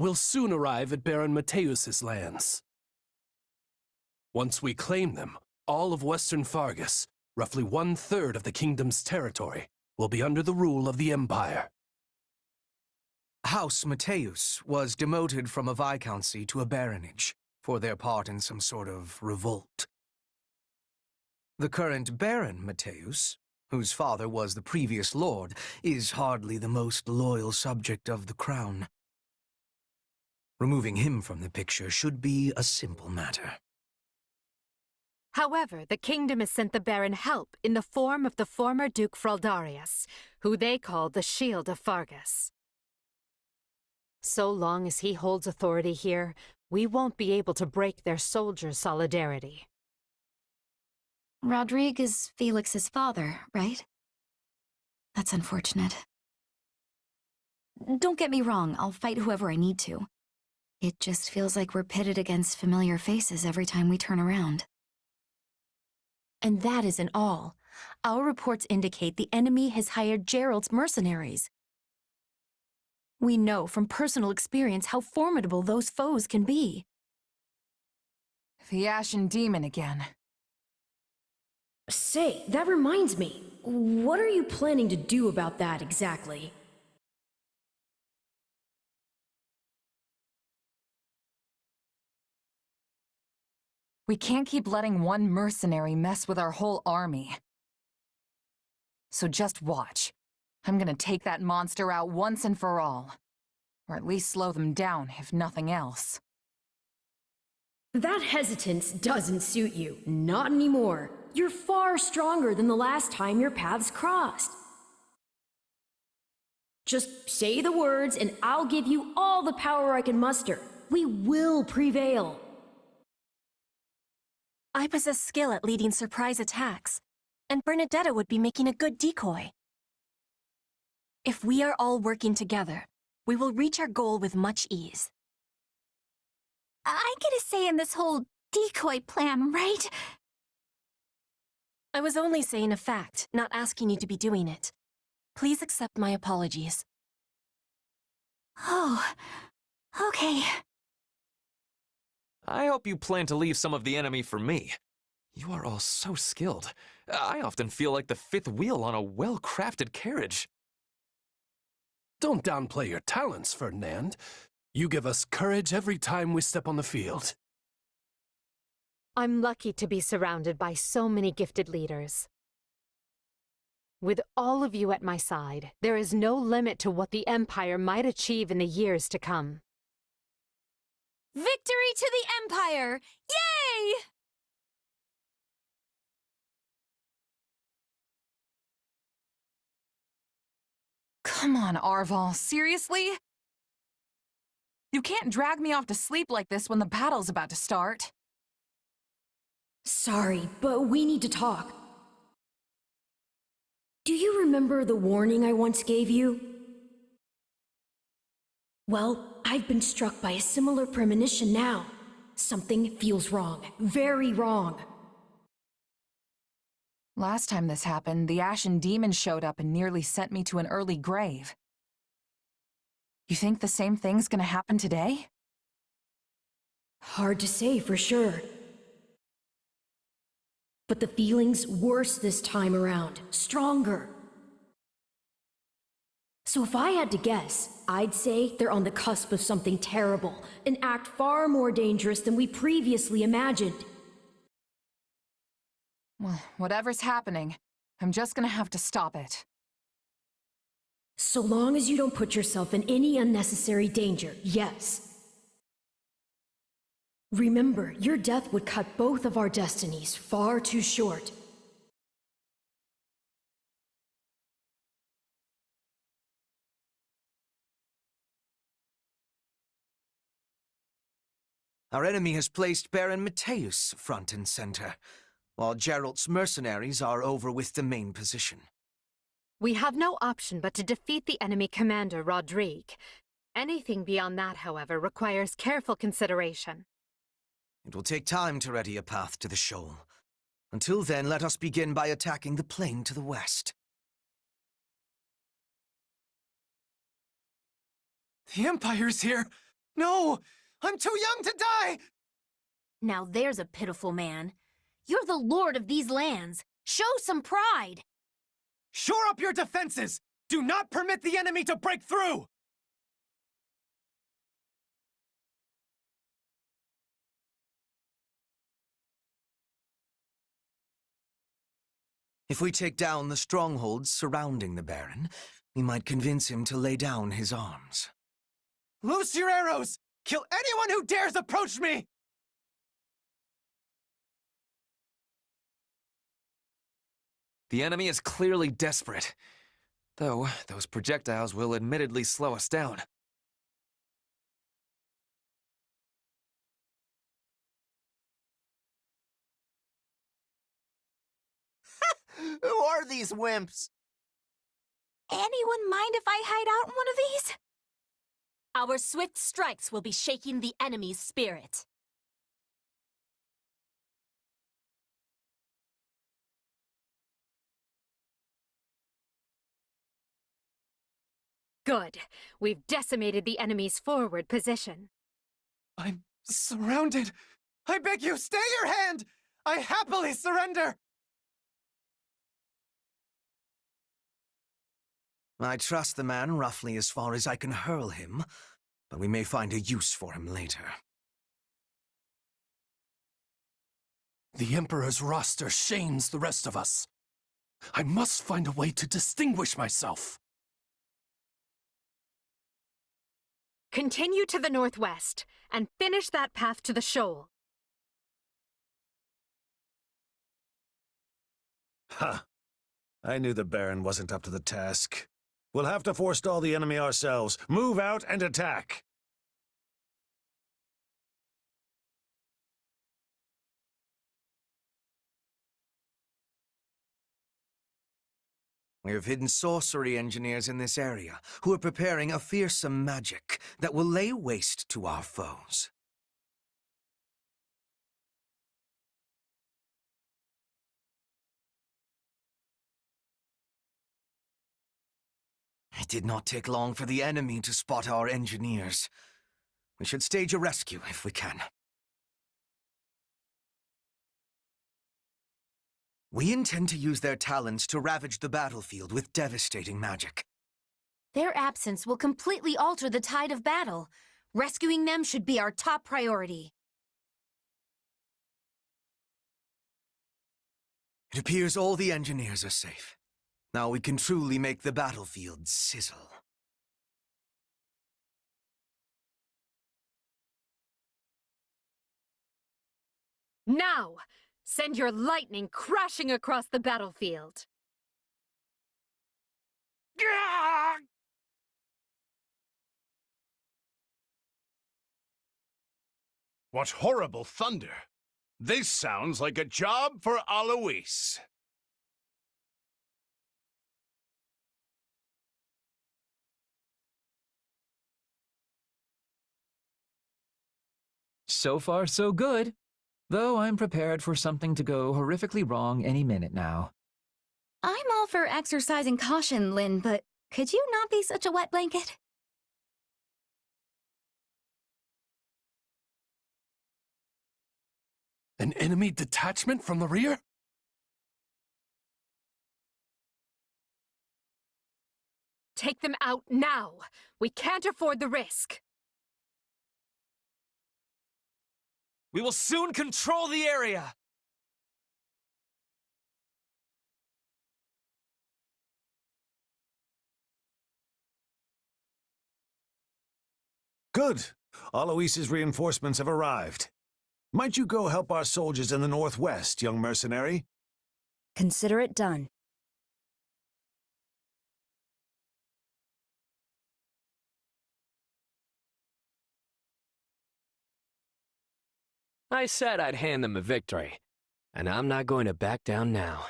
will soon arrive at Baron Mateus's lands. Once we claim them, all of Western Fargus, roughly 1/3 of the kingdom's territory, will be under the rule of the Empire. House Mateus was demoted from a viscountcy to a baronage for their part in some sort of revolt. The current Baron Mateus, whose father was the previous lord, is hardly the most loyal subject of the crown. Removing him from the picture should be a simple matter. However, the kingdom has sent the Baron help in the form of the former Duke Fraldarius, who they call the Shield of Fargus. So long as he holds authority here, we won't be able to break their soldiers' solidarity. Rodrigue is Felix's father, right? That's unfortunate. Don't get me wrong, I'll fight whoever I need to. It just feels like we're pitted against familiar faces every time we turn around. And that isn't all. Our reports indicate the enemy has hired Gerald's mercenaries. We know from personal experience how formidable those foes can be. The Ashen Demon again. Say, that reminds me. What are you planning to do about that exactly? We can't keep letting one mercenary mess with our whole army. So just watch. I'm gonna take that monster out once and for all. Or at least slow them down, if nothing else. That hesitance doesn't suit you. Not anymore. You're far stronger than the last time your paths crossed. Just say the words and I'll give you all the power I can muster. We will prevail. I possess skill at leading surprise attacks, and Bernadetta would be making a good decoy. If we are all working together, we will reach our goal with much ease. I get a say in this whole decoy plan, right? I was only saying a fact, not asking you to be doing it. Please accept my apologies. Oh, okay. I hope you plan to leave some of the enemy for me. You are all so skilled. I often feel like the fifth wheel on a well-crafted carriage. Don't downplay your talents, Ferdinand. You give us courage every time we step on the field. I'm lucky to be surrounded by so many gifted leaders. With all of you at my side, there is no limit to what the Empire might achieve in the years to come. Victory to the Empire! Yay! Come on, Arval, seriously? You can't drag me off to sleep like this when the battle's about to start. Sorry, but we need to talk. Do you remember the warning I once gave you? Well, I've been struck by a similar premonition now. Something feels wrong. Very wrong. Last time this happened, the Ashen Demon showed up and nearly sent me to an early grave. You think the same thing's gonna happen today? Hard to say for sure. But the feeling's worse this time around. Stronger. So if I had to guess, I'd say they're on the cusp of something terrible, an act far more dangerous than we previously imagined. Well, whatever's happening, I'm just gonna have to stop it. So long as you don't put yourself in any unnecessary danger, yes. Remember, your death would cut both of our destinies far too short. Our enemy has placed Baron Mateus front and center, while Gerald's mercenaries are over with the main position. We have no option but to defeat the enemy commander, Rodrigue. Anything beyond that, however, requires careful consideration. It will take time to ready a path to the shoal. Until then, let us begin by attacking the plain to the west. The Empire's here! No! I'm too young to die! Now there's a pitiful man. You're the lord of these lands. Show some pride! Shore up your defenses! Do not permit the enemy to break through! If we take down the strongholds surrounding the Baron, we might convince him to lay down his arms. Loose your arrows! Kill anyone who dares approach me! The enemy is clearly desperate. Though, those projectiles will admittedly slow us down. Who are these wimps? Anyone mind if I hide out in one of these? Our swift strikes will be shaking the enemy's spirit. Good. We've decimated the enemy's forward position. I'm surrounded! I beg you, stay your hand! I happily surrender! I trust the man roughly as far as I can hurl him, but we may find a use for him later. The Emperor's roster shames the rest of us. I must find a way to distinguish myself. Continue to the northwest, and finish that path to the shoal. Ha! I knew the Baron wasn't up to the task. We'll have to forestall the enemy ourselves. Move out and attack! We have hidden sorcery engineers in this area who are preparing a fearsome magic that will lay waste to our foes. It did not take long for the enemy to spot our engineers. We should stage a rescue if we can. We intend to use their talents to ravage the battlefield with devastating magic. Their absence will completely alter the tide of battle. Rescuing them should be our top priority. It appears all the engineers are safe. Now we can truly make the battlefield sizzle. Now! Send your lightning crashing across the battlefield. What horrible thunder! This sounds like a job for Alois. So far, so good. Though I'm prepared for something to go horrifically wrong any minute now. I'm all for exercising caution, Lynn, but could you not be such a wet blanket? An enemy detachment from the rear? Take them out now! We can't afford the risk! We will soon control the area! Good! Alois's reinforcements have arrived. Might you go help our soldiers in the northwest, young mercenary? Consider it done. I said I'd hand them a victory, and I'm not going to back down now.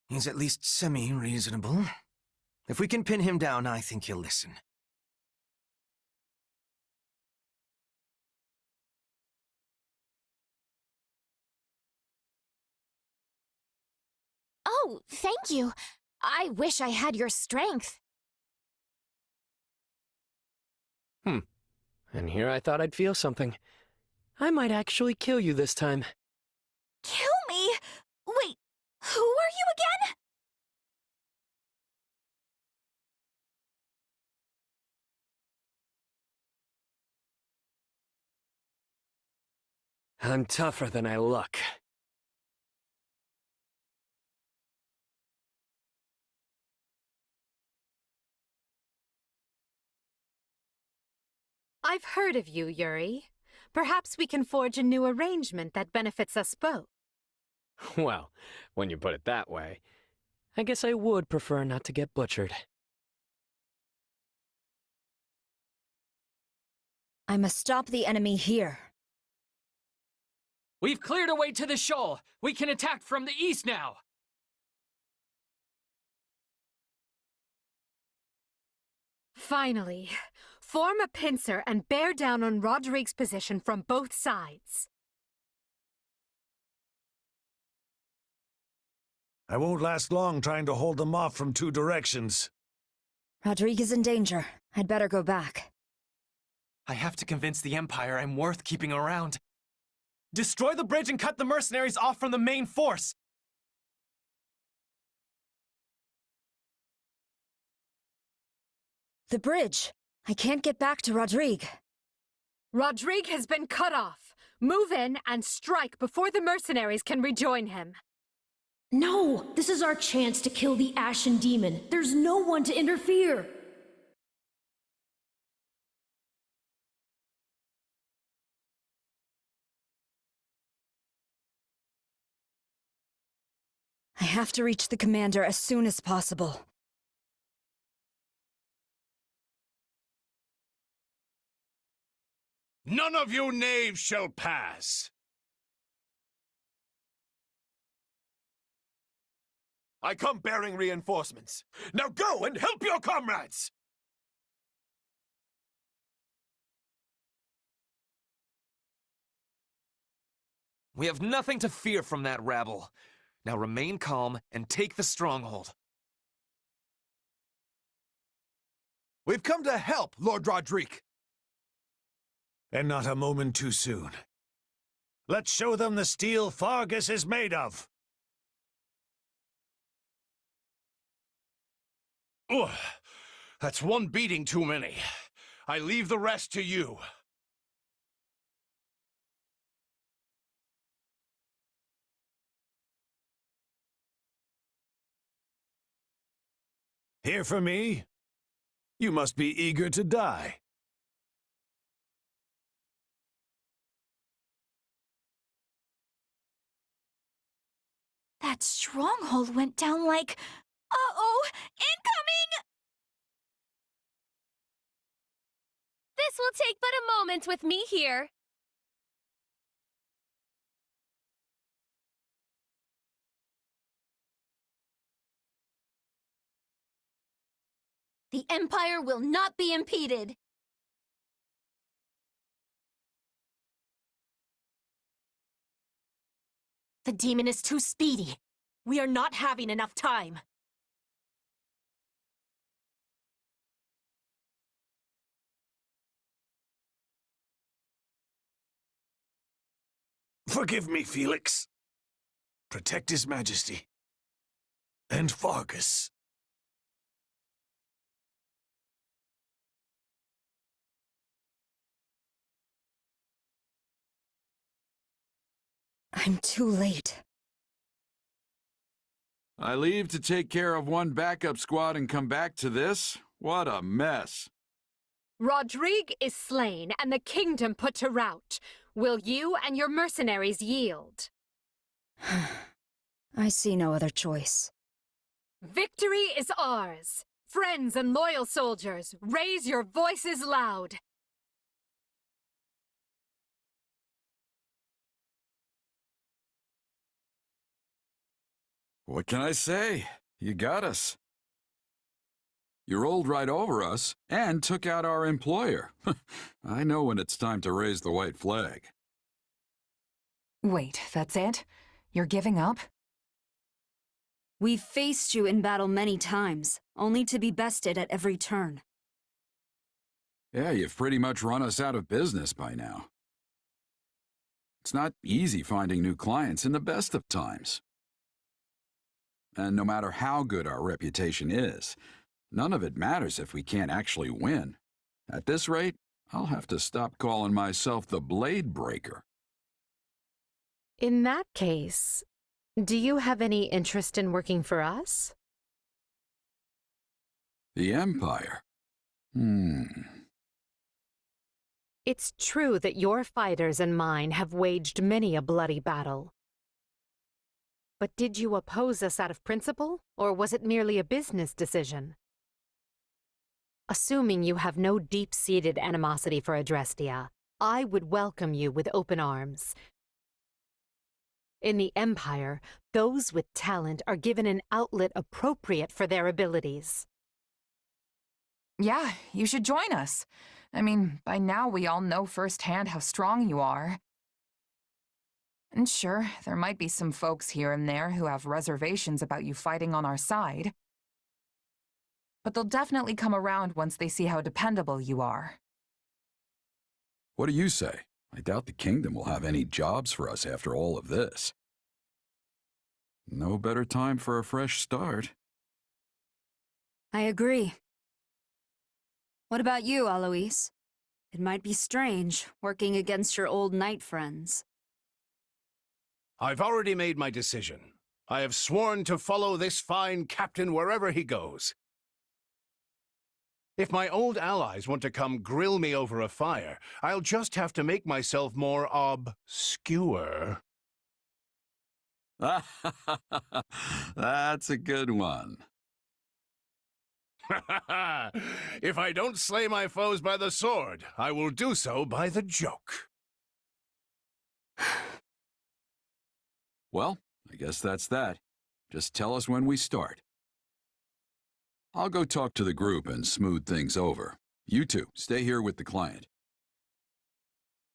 He's at least semi-reasonable. If we can pin him down, I think he'll listen. Oh, thank you. I wish I had your strength. And here I thought I'd feel something. I might actually kill you this time. Kill me? Wait, who are you again? I'm tougher than I look. I've heard of you, Yuri. Perhaps we can forge a new arrangement that benefits us both. Well, when you put it that way, I guess I would prefer not to get butchered. I must stop the enemy here. We've cleared a way to the shoal. We can attack from the east now. Finally, form a pincer and bear down on Rodrigue's position from both sides. I won't last long trying to hold them off from two directions. Rodrigue is in danger. I'd better go back. I have to convince the Empire I'm worth keeping around. Destroy the bridge and cut the mercenaries off from the main force! The bridge. I can't get back to Rodrigue. Rodrigue has been cut off. Move in and strike before the mercenaries can rejoin him. No! This is our chance to kill the Ashen Demon. There's no one to interfere! I have to reach the commander as soon as possible. None of you knaves shall pass! I come bearing reinforcements. Now go and help your comrades! We have nothing to fear from that rabble. Now remain calm and take the stronghold. We've come to help, Lord Rodrigue. And not a moment too soon. Let's show them the steel Fargus is made of. Ugh, that's one beating too many. I leave the rest to you. Here for me? You must be eager to die. That stronghold went down like... Uh-oh! Incoming! This will take but a moment with me here. The Empire will not be impeded. The demon is too speedy. We are not having enough time. Forgive me, Felix. Protect His Majesty. And Fargus. I'm too late. I leave to take care of one backup squad and come back to this? What a mess. Rodrigue is slain and the kingdom put to rout. Will you and your mercenaries yield? I see no other choice. Victory is ours. Friends and loyal soldiers, raise your voices loud. What can I say? You got us. You rolled right over us and took out our employer. I know when it's time to raise the white flag. Wait, that's it? You're giving up? We've faced you in battle many times, only to be bested at every turn. Yeah, you've pretty much run us out of business by now. It's not easy finding new clients in the best of times. And no matter how good our reputation is, none of it matters if we can't actually win. At this rate, I'll have to stop calling myself the Blade Breaker. In that case, do you have any interest in working for us? The Empire? It's true that your fighters and mine have waged many a bloody battle. But did you oppose us out of principle, or was it merely a business decision? Assuming you have no deep-seated animosity for Adrestia, I would welcome you with open arms. In the Empire, those with talent are given an outlet appropriate for their abilities. Yeah, you should join us. I mean, by now we all know firsthand how strong you are. And sure, there might be some folks here and there who have reservations about you fighting on our side. But they'll definitely come around once they see how dependable you are. What do you say? I doubt the kingdom will have any jobs for us after all of this. No better time for a fresh start. I agree. What about you, Alois? It might be strange, working against your old knight friends. I've already made my decision. I have sworn to follow this fine captain wherever he goes. If my old allies want to come grill me over a fire, I'll just have to make myself more obscure. That's a good one. If I don't slay my foes by the sword, I will do so by the joke. Well, I guess that's that. Just tell us when we start. I'll go talk to the group and smooth things over. You two, stay here with the client.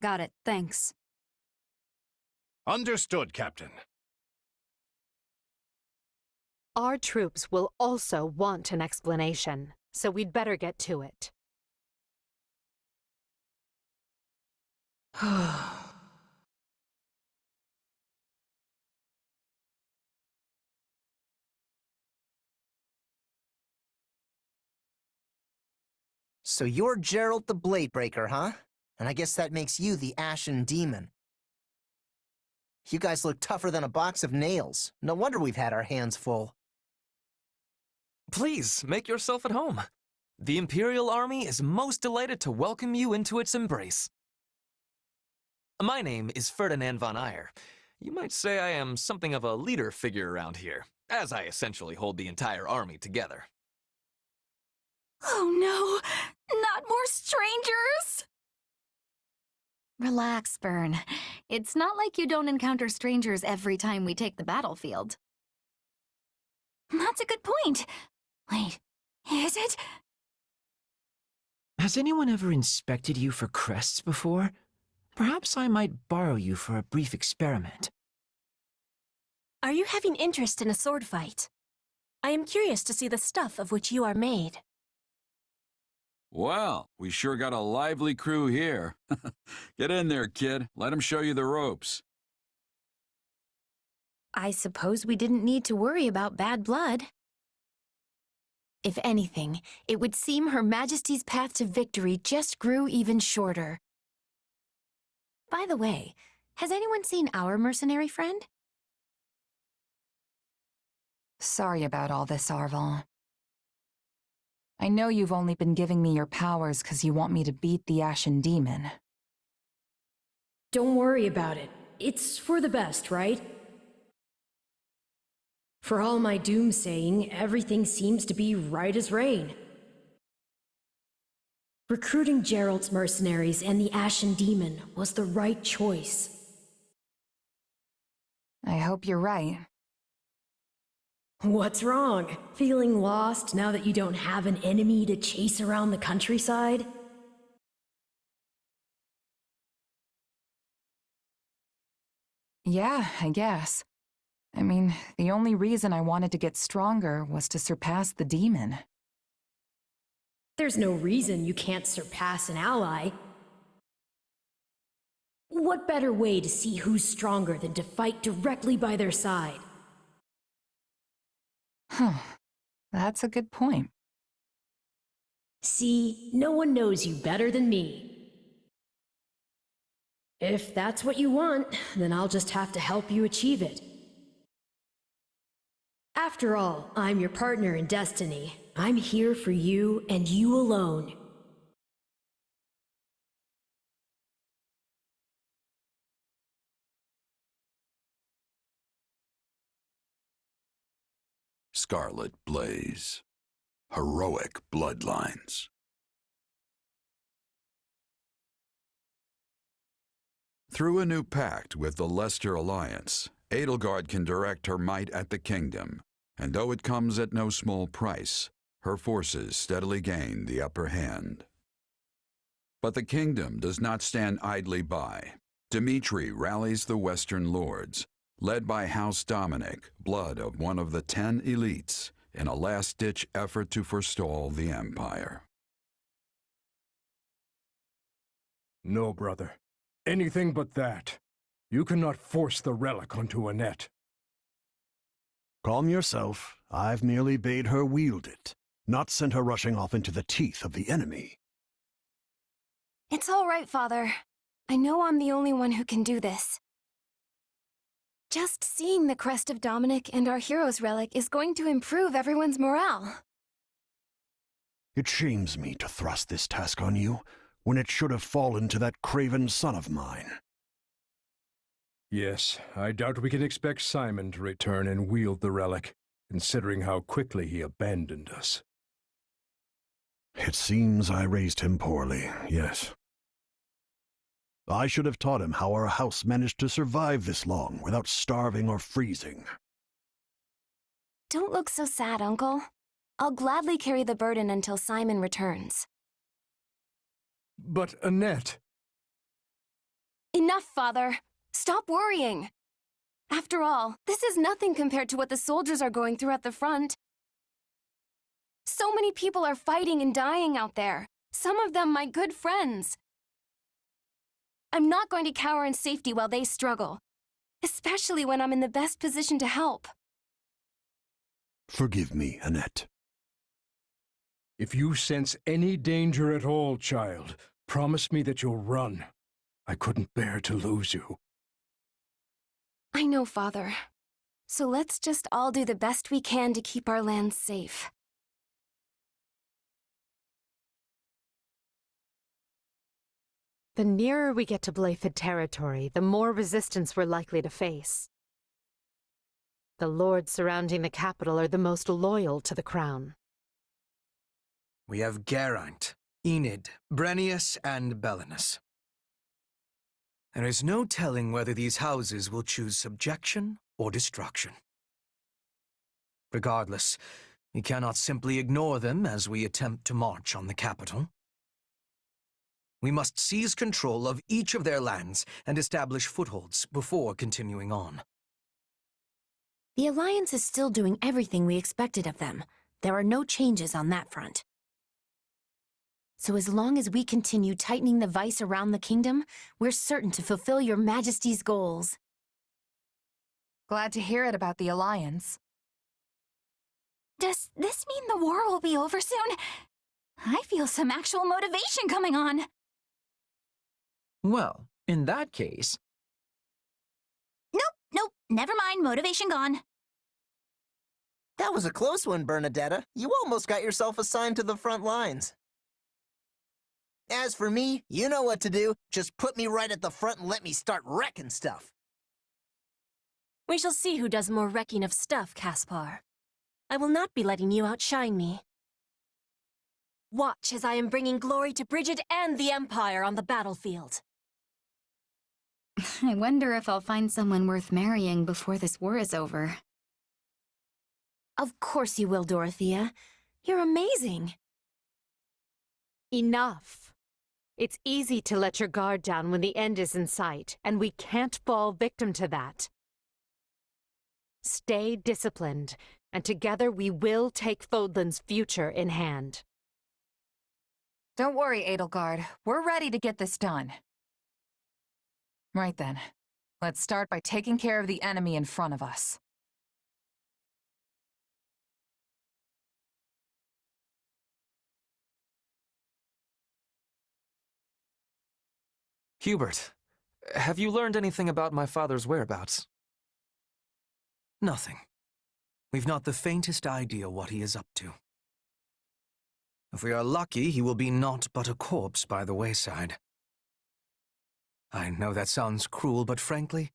Got it, thanks. Understood, Captain. Our troops will also want an explanation, so we'd better get to it. So you're Geralt the Bladebreaker, huh? And I guess that makes you the Ashen Demon. You guys look tougher than a box of nails. No wonder we've had our hands full. Please, make yourself at home. The Imperial Army is most delighted to welcome you into its embrace. My name is Ferdinand von Eyre. You might say I am something of a leader figure around here, as I essentially hold the entire army together. Oh no, not more strangers! Relax, Byrne. It's not like you don't encounter strangers every time we take the battlefield. That's a good point. Wait, is it? Has anyone ever inspected you for crests before? Perhaps I might borrow you for a brief experiment. Are you having interest in a sword fight? I am curious to see the stuff of which you are made. Well, we sure got a lively crew here. Get in there, kid. Let him show you the ropes. I suppose we didn't need to worry about bad blood. If anything, it would seem Her Majesty's path to victory just grew even shorter. By the way, has anyone seen our mercenary friend? Sorry about all this, Arval. I know you've only been giving me your powers because you want me to beat the Ashen Demon. Don't worry about it. It's for the best, right? For all my doomsaying, everything seems to be right as rain. Recruiting Geralt's mercenaries and the Ashen Demon was the right choice. I hope you're right. What's wrong? Feeling lost now that you don't have an enemy to chase around the countryside? Yeah, I guess. I mean, the only reason I wanted to get stronger was to surpass the demon. There's no reason you can't surpass an ally. What better way to see who's stronger than to fight directly by their side? Huh. That's a good point. See, no one knows you better than me. If that's what you want, then I'll just have to help you achieve it. After all, I'm your partner in destiny. I'm here for you and you alone. Scarlet blaze. Heroic bloodlines. Through a new pact with the Leicester Alliance, Edelgard can direct her might at the kingdom, and though it comes at no small price, her forces steadily gain the upper hand. But the kingdom does not stand idly by. Dimitri rallies the Western lords, led by House Dominic, blood of one of the 10 elites, in a last-ditch effort to forestall the Empire. No, brother. Anything but that. You cannot force the relic onto Annette. Calm yourself. I've merely bade her wield it, not sent her rushing off into the teeth of the enemy. It's all right, Father. I know I'm the only one who can do this. Just seeing the crest of Dominic and our hero's relic is going to improve everyone's morale. It shames me to thrust this task on you, when it should have fallen to that craven son of mine. Yes, I doubt we can expect Simon to return and wield the relic, considering how quickly he abandoned us. It seems I raised him poorly, yes. I should have taught him how our house managed to survive this long without starving or freezing. Don't look so sad, Uncle. I'll gladly carry the burden until Simon returns. But Annette... Enough, Father. Stop worrying. After all, this is nothing compared to what the soldiers are going through at the front. So many people are fighting and dying out there. Some of them my good friends. I'm not going to cower in safety while they struggle, especially when I'm in the best position to help. Forgive me, Annette. If you sense any danger at all, child, promise me that you'll run. I couldn't bear to lose you. I know, Father. So let's just all do the best we can to keep our land safe. The nearer we get to Byleth territory, the more resistance we're likely to face. The lords surrounding the capital are the most loyal to the crown. We have Geraint, Enid, Brennius, and Belenus. There is no telling whether these houses will choose subjection or destruction. Regardless, we cannot simply ignore them as we attempt to march on the capital. We must seize control of each of their lands and establish footholds before continuing on. The Alliance is still doing everything we expected of them. There are no changes on that front. So as long as we continue tightening the vice around the kingdom, we're certain to fulfill your Majesty's goals. Glad to hear it about the Alliance. Does this mean the war will be over soon? I feel some actual motivation coming on. Well, in that case... Nope, never mind, motivation gone. That was a close one, Bernadetta. You almost got yourself assigned to the front lines. As for me, you know what to do. Just put me right at the front and let me start wrecking stuff. We shall see who does more wrecking of stuff, Caspar. I will not be letting you outshine me. Watch as I am bringing glory to Bridget and the Empire on the battlefield. I wonder if I'll find someone worth marrying before this war is over. Of course you will, Dorothea. You're amazing. Enough. It's easy to let your guard down when the end is in sight, and we can't fall victim to that. Stay disciplined, and together we will take Fodlan's future in hand. Don't worry, Edelgard. We're ready to get this done. Right then. Let's start by taking care of the enemy in front of us. Hubert, have you learned anything about my father's whereabouts? Nothing. We've not the faintest idea what he is up to. If we are lucky, he will be naught but a corpse by the wayside. I know that sounds cruel, but frankly,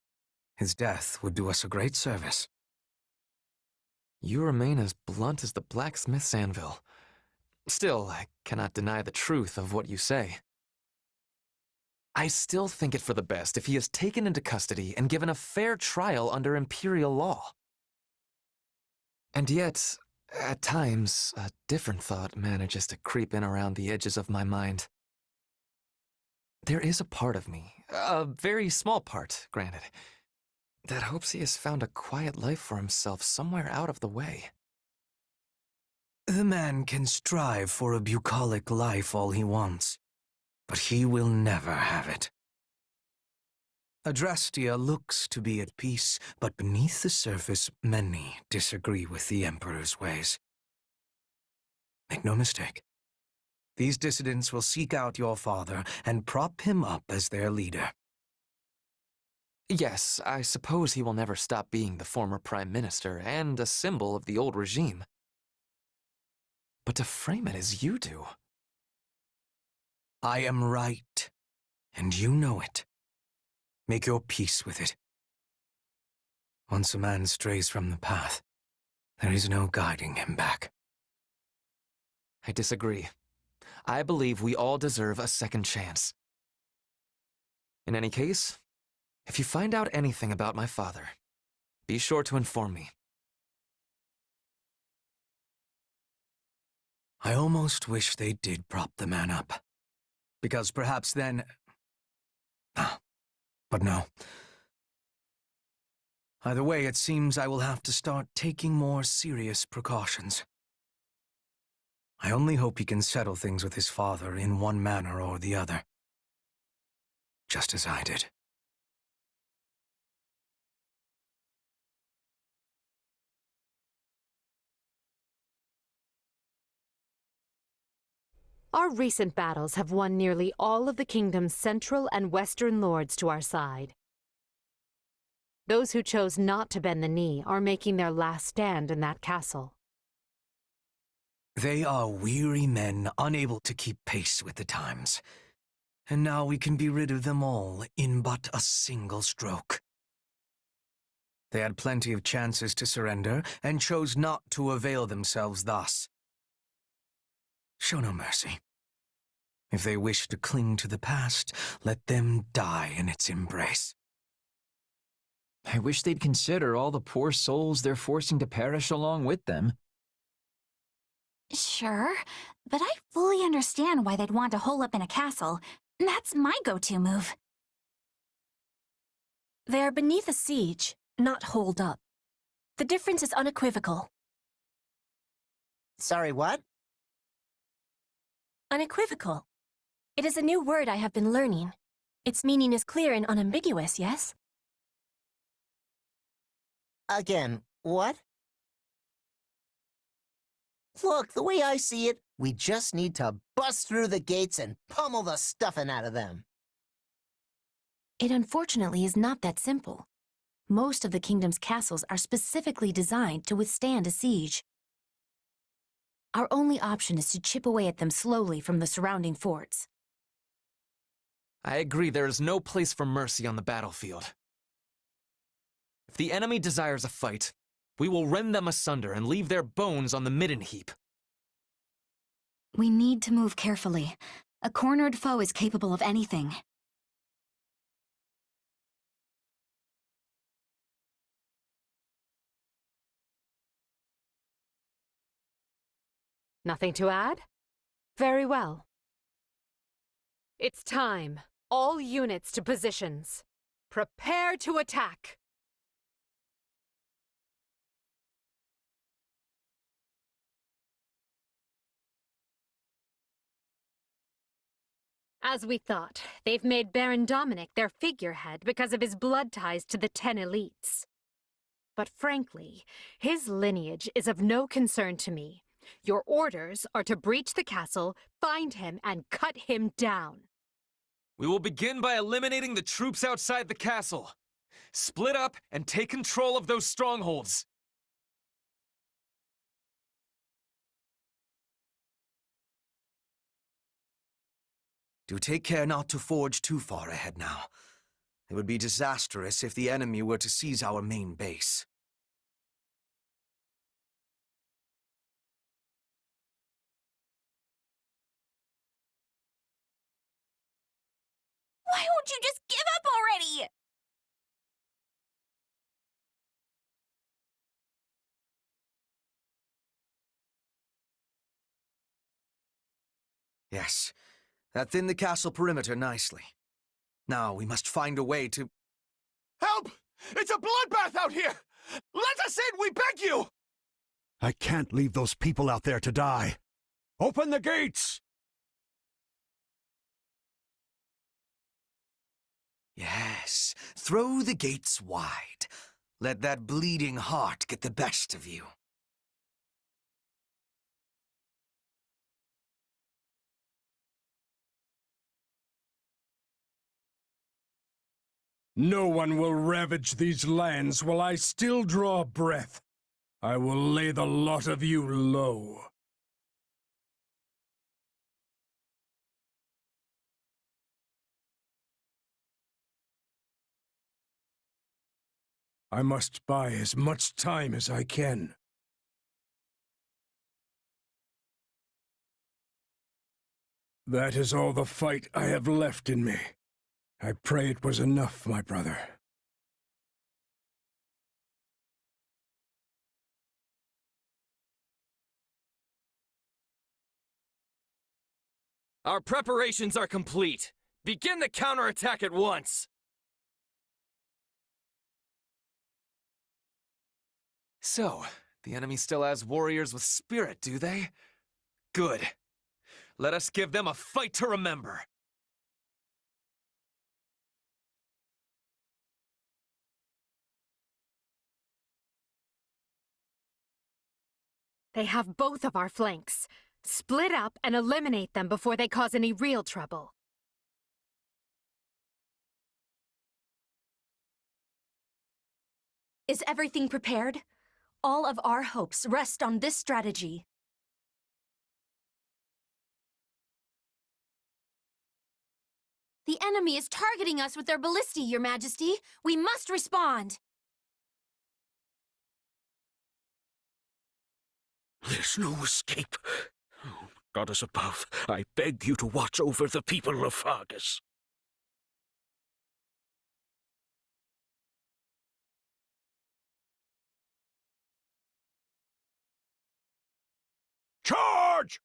his death would do us a great service. You remain as blunt as the blacksmith's anvil. Still, I cannot deny the truth of what you say. I still think it for the best if he is taken into custody and given a fair trial under Imperial law. And yet, at times, a different thought manages to creep in around the edges of my mind. There is a part of me, a very small part, granted, that hopes he has found a quiet life for himself somewhere out of the way. The man can strive for a bucolic life all he wants, but he will never have it. Adrastia looks to be at peace, but beneath the surface, many disagree with the Emperor's ways. Make no mistake. These dissidents will seek out your father and prop him up as their leader. Yes, I suppose he will never stop being the former Prime Minister and a symbol of the old regime. But to frame it as you do... I am right, and you know it. Make your peace with it. Once a man strays from the path, there is no guiding him back. I disagree. I believe we all deserve a second chance. In any case, if you find out anything about my father, be sure to inform me. I almost wish they did prop the man up. Because perhaps then... But no. Either way, it seems I will have to start taking more serious precautions. I only hope he can settle things with his father in one manner or the other. Just as I did. Our recent battles have won nearly all of the kingdom's central and western lords to our side. Those who chose not to bend the knee are making their last stand in that castle. They are weary men unable to keep pace with the times. And now we can be rid of them all in but a single stroke. They had plenty of chances to surrender and chose not to avail themselves thus. Show no mercy. If they wish to cling to the past, let them die in its embrace. I wish they'd consider all the poor souls they're forcing to perish along with them. Sure, but I fully understand why they'd want to hole up in a castle. That's my go-to move. They are beneath a siege, not holed up. The difference is unequivocal. Sorry, what? Unequivocal. It is a new word I have been learning. Its meaning is clear and unambiguous, yes? Again, what? Look, the way I see it, we just need to bust through the gates and pummel the stuffing out of them. It unfortunately is not that simple. Most of the kingdom's castles are specifically designed to withstand a siege. Our only option is to chip away at them slowly from the surrounding forts. I agree there is no place for mercy on the battlefield. If the enemy desires a fight, we will rend them asunder and leave their bones on the midden heap. We need to move carefully. A cornered foe is capable of anything. Nothing to add? Very well. It's time. All units to positions. Prepare to attack. As we thought, they've made Baron Dominic their figurehead because of his blood ties to the 10 elites. But frankly, his lineage is of no concern to me. Your orders are to breach the castle, find him, and cut him down. We will begin by eliminating the troops outside the castle. Split up and take control of those strongholds. Do take care not to forge too far ahead now. It would be disastrous if the enemy were to seize our main base. Why won't you just give up already? Yes, that thinned the castle perimeter nicely. Now we must find a way to... Help! It's a bloodbath out here! Let us in, we beg you! I can't leave those people out there to die. Open the gates! Yes, throw the gates wide. Let that bleeding heart get the best of you. No one will ravage these lands while I still draw breath. I will lay the lot of you low. I must buy as much time as I can. That is all the fight I have left in me. I pray it was enough, my brother. Our preparations are complete. Begin the counterattack at once. So, the enemy still has warriors with spirit, do they? Good. Let us give them a fight to remember. They have both of our flanks. Split up and eliminate them before they cause any real trouble. Is everything prepared? All of our hopes rest on this strategy. The enemy is targeting us with their ballistae, Your Majesty. We must respond. There's no escape. Oh, Goddess above, I beg you to watch over the people of Fargus. Charge!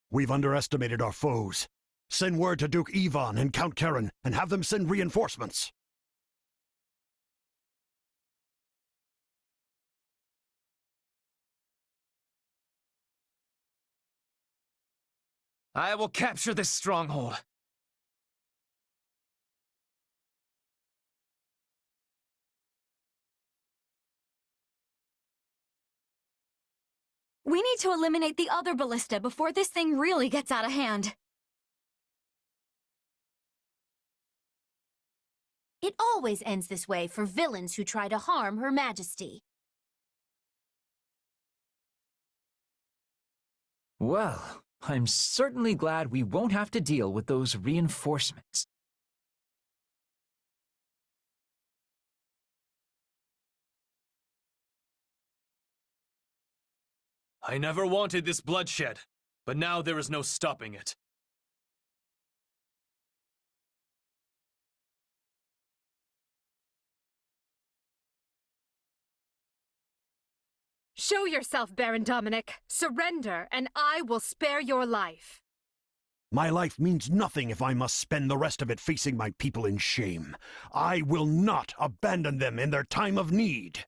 We've underestimated our foes. Send word to Duke Ivan and Count Karen, and have them send reinforcements. I will capture this stronghold. We need to eliminate the other ballista before this thing really gets out of hand. It always ends this way for villains who try to harm Her Majesty. Well, I'm certainly glad we won't have to deal with those reinforcements. I never wanted this bloodshed, but now there is no stopping it. Show yourself, Baron Dominic. Surrender, and I will spare your life. My life means nothing if I must spend the rest of it facing my people in shame. I will not abandon them in their time of need.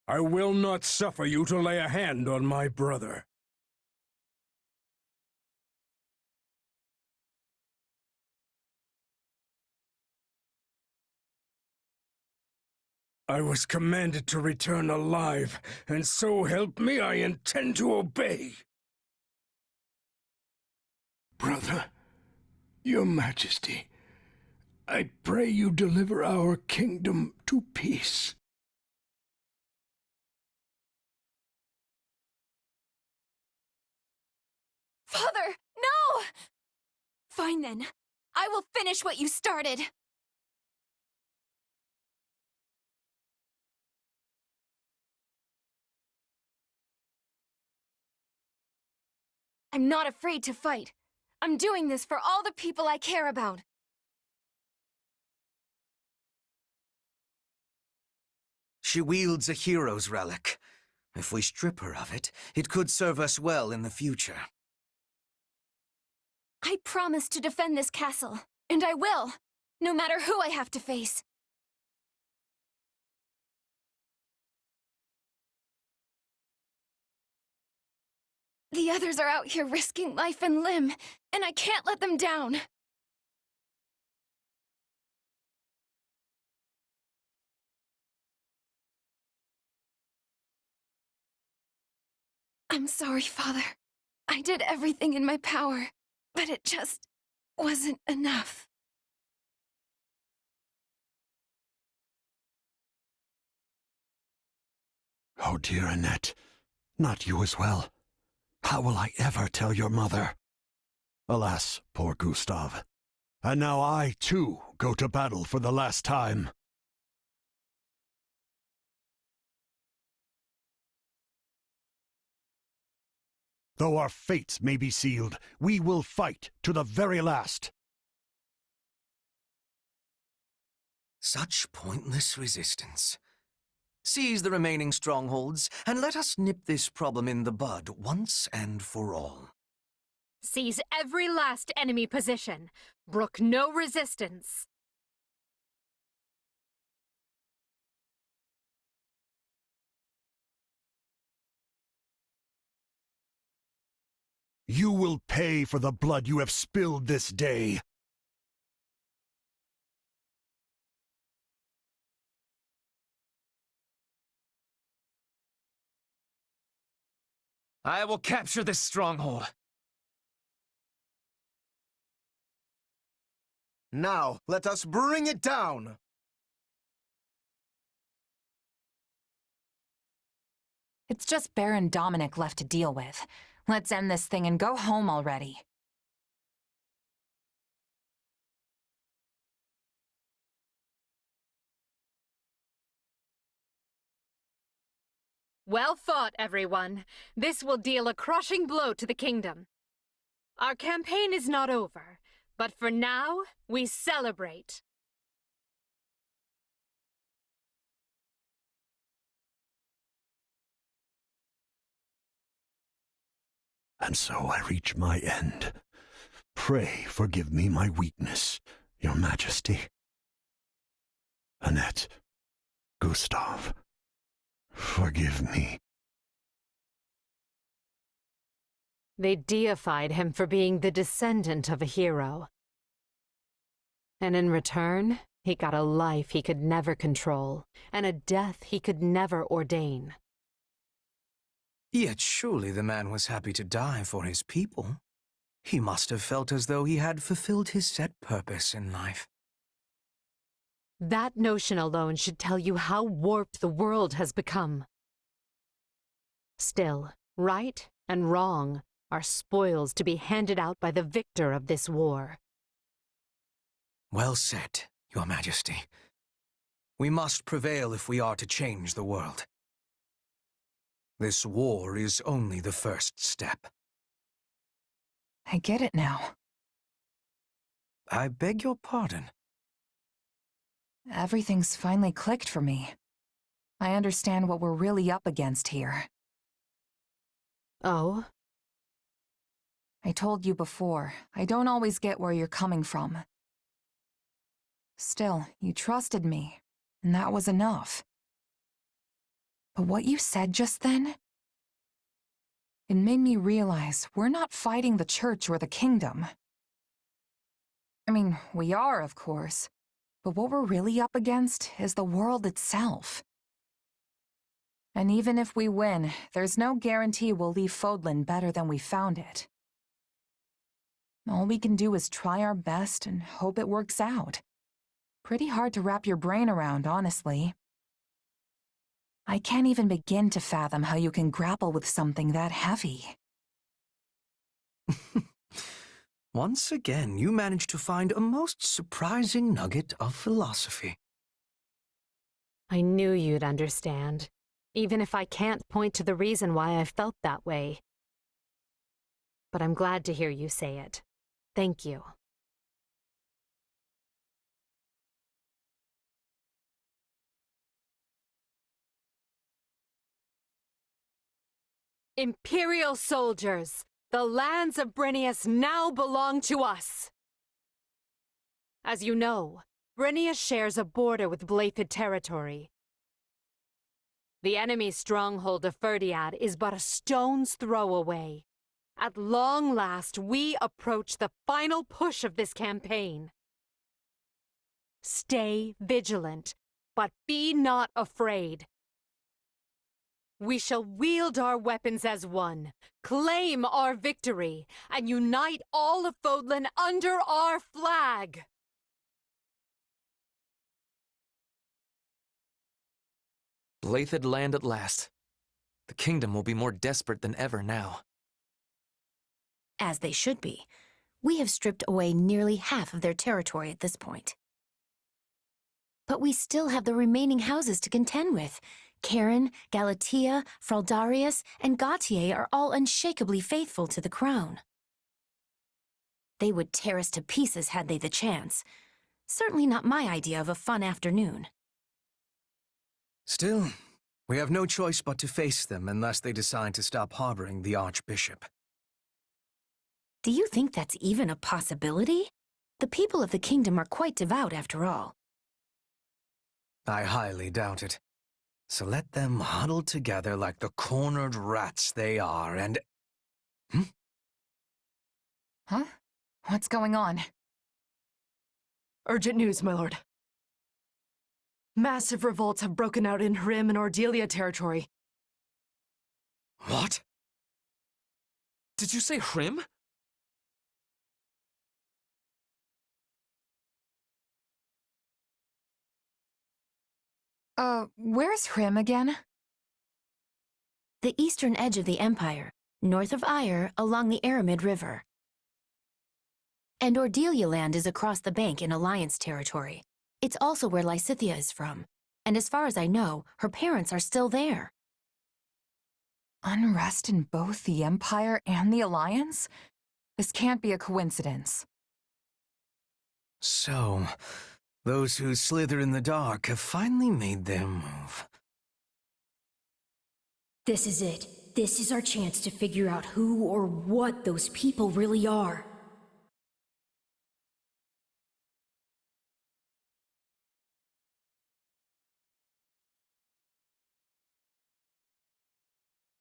I will not suffer you to lay a hand on my brother. I was commanded to return alive, and so help me, I intend to obey. Brother, your majesty, I pray you deliver our kingdom to peace. Father, no! Fine then. I will finish what you started. I'm not afraid to fight. I'm doing this for all the people I care about. She wields a hero's relic. If we strip her of it, it could serve us well in the future. I promise to defend this castle, and I will, no matter who I have to face. The others are out here risking life and limb, and I can't let them down. I'm sorry, Father. I did everything in my power, but it just wasn't enough. Oh, dear Annette, not you as well. How will I ever tell your mother? Alas, poor Gustav. And now I, too, go to battle for the last time. Though our fates may be sealed, we will fight to the very last. Such pointless resistance. Seize the remaining strongholds, and let us nip this problem in the bud once and for all. Seize every last enemy position. Brook no resistance. You will pay for the blood you have spilled this day. I will capture this stronghold. Now, let us bring it down! It's just Baron Dominic left to deal with. Let's end this thing and go home already. Well fought, everyone. This will deal a crushing blow to the kingdom. Our campaign is not over, but for now, we celebrate. And so I reach my end. Pray forgive me my weakness, your majesty. Annette, Gustav, forgive me. They deified him for being the descendant of a hero. And in return, he got a life he could never control, and a death he could never ordain. Yet surely the man was happy to die for his people. He must have felt as though he had fulfilled his set purpose in life. That notion alone should tell you how warped the world has become. Still, right and wrong are spoils to be handed out by the victor of this war. Well said, your majesty. We must prevail if we are to change the world. This war is only the first step. I get it now. I beg your pardon. Everything's finally clicked for me. I understand what we're really up against here. Oh? I told you before, I don't always get where you're coming from. Still, you trusted me, and that was enough. But what you said just then, it made me realize we're not fighting the church or the kingdom. I mean, we are, of course, but what we're really up against is the world itself. And even if we win, there's no guarantee we'll leave Fodlan better than we found it. All we can do is try our best and hope it works out. Pretty hard to wrap your brain around, honestly. I can't even begin to fathom how you can grapple with something that heavy. Once again, you managed to find a most surprising nugget of philosophy. I knew you'd understand, even if I can't point to the reason why I felt that way. But I'm glad to hear you say it. Thank you. Imperial soldiers! The lands of Brynnius now belong to us! As you know, Brynnius shares a border with Blythed territory. The enemy's stronghold of Ferdiad is but a stone's throw away. At long last, we approach the final push of this campaign. Stay vigilant, but be not afraid. We shall wield our weapons as one, claim our victory, and unite all of Fodlan under our flag! Blythed land at last. The kingdom will be more desperate than ever now. As they should be. We have stripped away nearly half of their territory at this point. But we still have the remaining houses to contend with. Cairn, Galatea, Fraldarius, and Gautier are all unshakably faithful to the crown. They would tear us to pieces had they the chance. Certainly not my idea of a fun afternoon. Still, we have no choice but to face them unless they decide to stop harboring the Archbishop. Do you think that's even a possibility? The people of the kingdom are quite devout after all. I highly doubt it. So let them huddle together like the cornered rats they are and... Huh? What's going on? Urgent news, my lord. Massive revolts have broken out in Hrim and Ordelia territory. What? Did you say Hrim? Where's Hrim again? The eastern edge of the Empire, north of Ire, along the Aramid River. And Ordelia land is across the bank in Alliance territory. It's also where Lysithea is from. And as far as I know, her parents are still there. Unrest in both the Empire and the Alliance? This can't be a coincidence. So, those who slither in the dark have finally made their move. This is it. This is our chance to figure out who or what those people really are.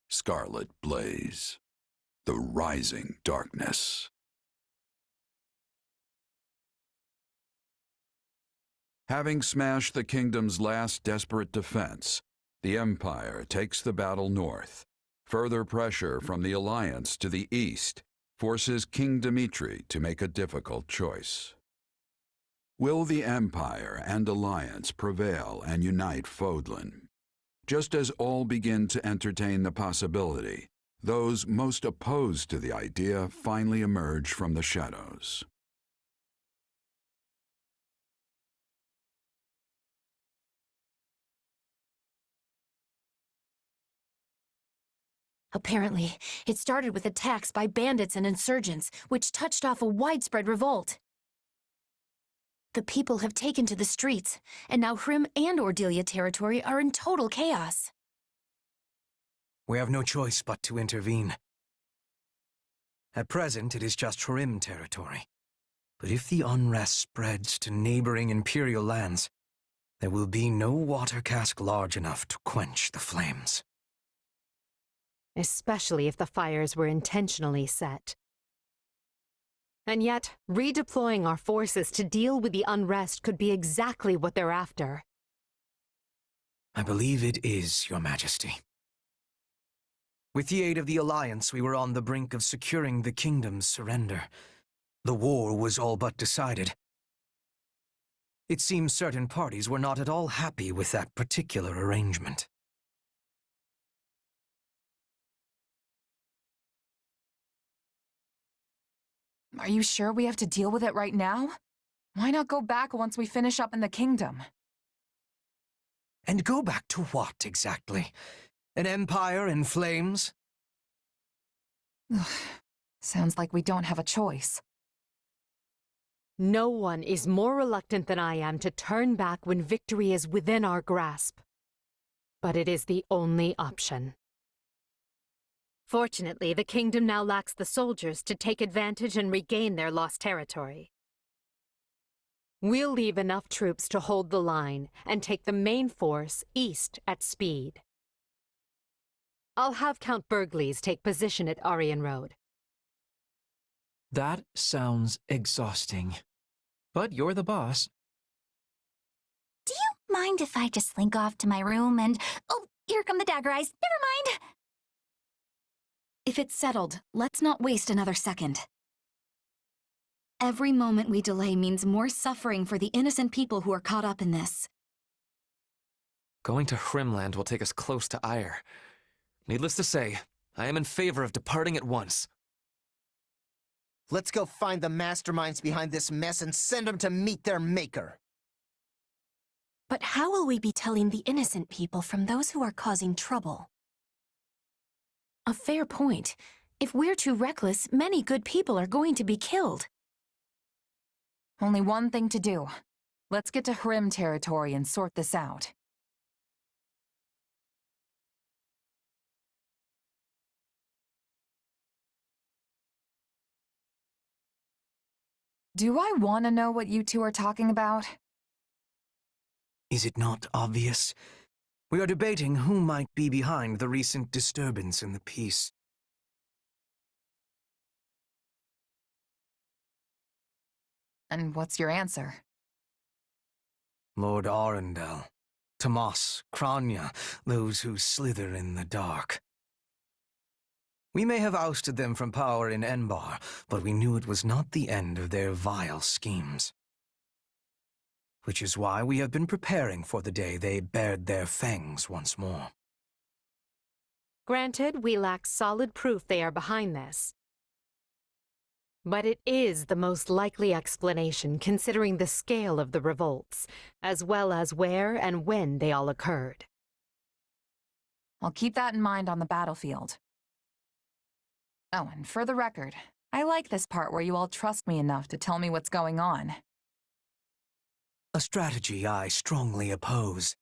Scarlet blaze. The rising darkness. Having smashed the kingdom's last desperate defense, the Empire takes the battle north. Further pressure from the Alliance to the east forces King Dimitri to make a difficult choice. Will the Empire and Alliance prevail and unite Fodlan? Just as all begin to entertain the possibility, those most opposed to the idea finally emerge from the shadows. Apparently, it started with attacks by bandits and insurgents, which touched off a widespread revolt. The people have taken to the streets, and now Hrim and Ordelia territory are in total chaos. We have no choice but to intervene. At present, it is just Hrim territory. But if the unrest spreads to neighboring Imperial lands, there will be no water cask large enough to quench the flames. Especially if the fires were intentionally set. And yet, redeploying our forces to deal with the unrest could be exactly what they're after. I believe it is, Your Majesty. With the aid of the Alliance, we were on the brink of securing the kingdom's surrender. The war was all but decided. It seems certain parties were not at all happy with that particular arrangement. Are you sure we have to deal with it right now? Why not go back once we finish up in the kingdom? And go back to what, exactly? An empire in flames? Sounds like we don't have a choice. No one is more reluctant than I am to turn back when victory is within our grasp. But it is the only option. Fortunately, the kingdom now lacks the soldiers to take advantage and regain their lost territory. We'll leave enough troops to hold the line and take the main force east at speed. I'll have Count Burgleys take position at Arian Road. That sounds exhausting. But you're the boss. Do you mind if I just slink off to my room and... Oh, here come the dagger eyes. Never mind! If it's settled, let's not waste another second. Every moment we delay means more suffering for the innocent people who are caught up in this. Going to Hrimland will take us close to Ire. Needless to say, I am in favor of departing at once. Let's go find the masterminds behind this mess and send them to meet their maker. But how will we be telling the innocent people from those who are causing trouble? A fair point. If we're too reckless, many good people are going to be killed. Only one thing to do. Let's get to Hrim territory and sort this out. Do I want to know what you two are talking about? Is it not obvious? We are debating who might be behind the recent disturbance in the peace. And what's your answer? Lord Arundel, Tomas, Kranya, those who slither in the dark. We may have ousted them from power in Enbar, but we knew it was not the end of their vile schemes. Which is why we have been preparing for the day they bared their fangs once more. Granted, we lack solid proof they are behind this. But it is the most likely explanation considering the scale of the revolts, as well as where and when they all occurred. I'll keep that in mind on the battlefield. Oh, and for the record, I like this part where you all trust me enough to tell me what's going on. A strategy I strongly oppose.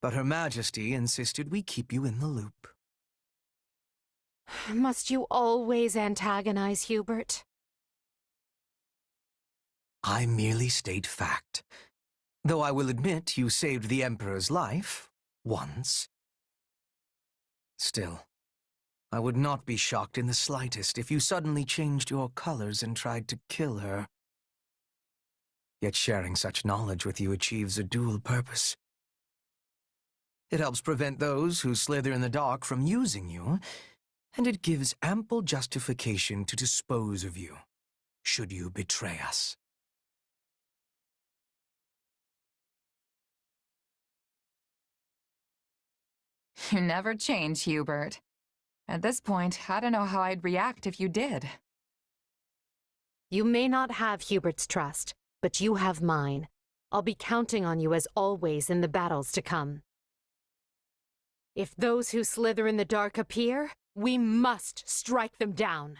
But Her Majesty insisted we keep you in the loop. Must you always antagonize Hubert? I merely state fact. Though I will admit you saved the Emperor's life, once. Still, I would not be shocked in the slightest if you suddenly changed your colors and tried to kill her. Yet sharing such knowledge with you achieves a dual purpose. It helps prevent those who slither in the dark from using you, and it gives ample justification to dispose of you, should you betray us. You never change, Hubert. At this point, I don't know how I'd react if you did. You may not have Hubert's trust, but you have mine. I'll be counting on you as always in the battles to come. If those who slither in the dark appear, we must strike them down.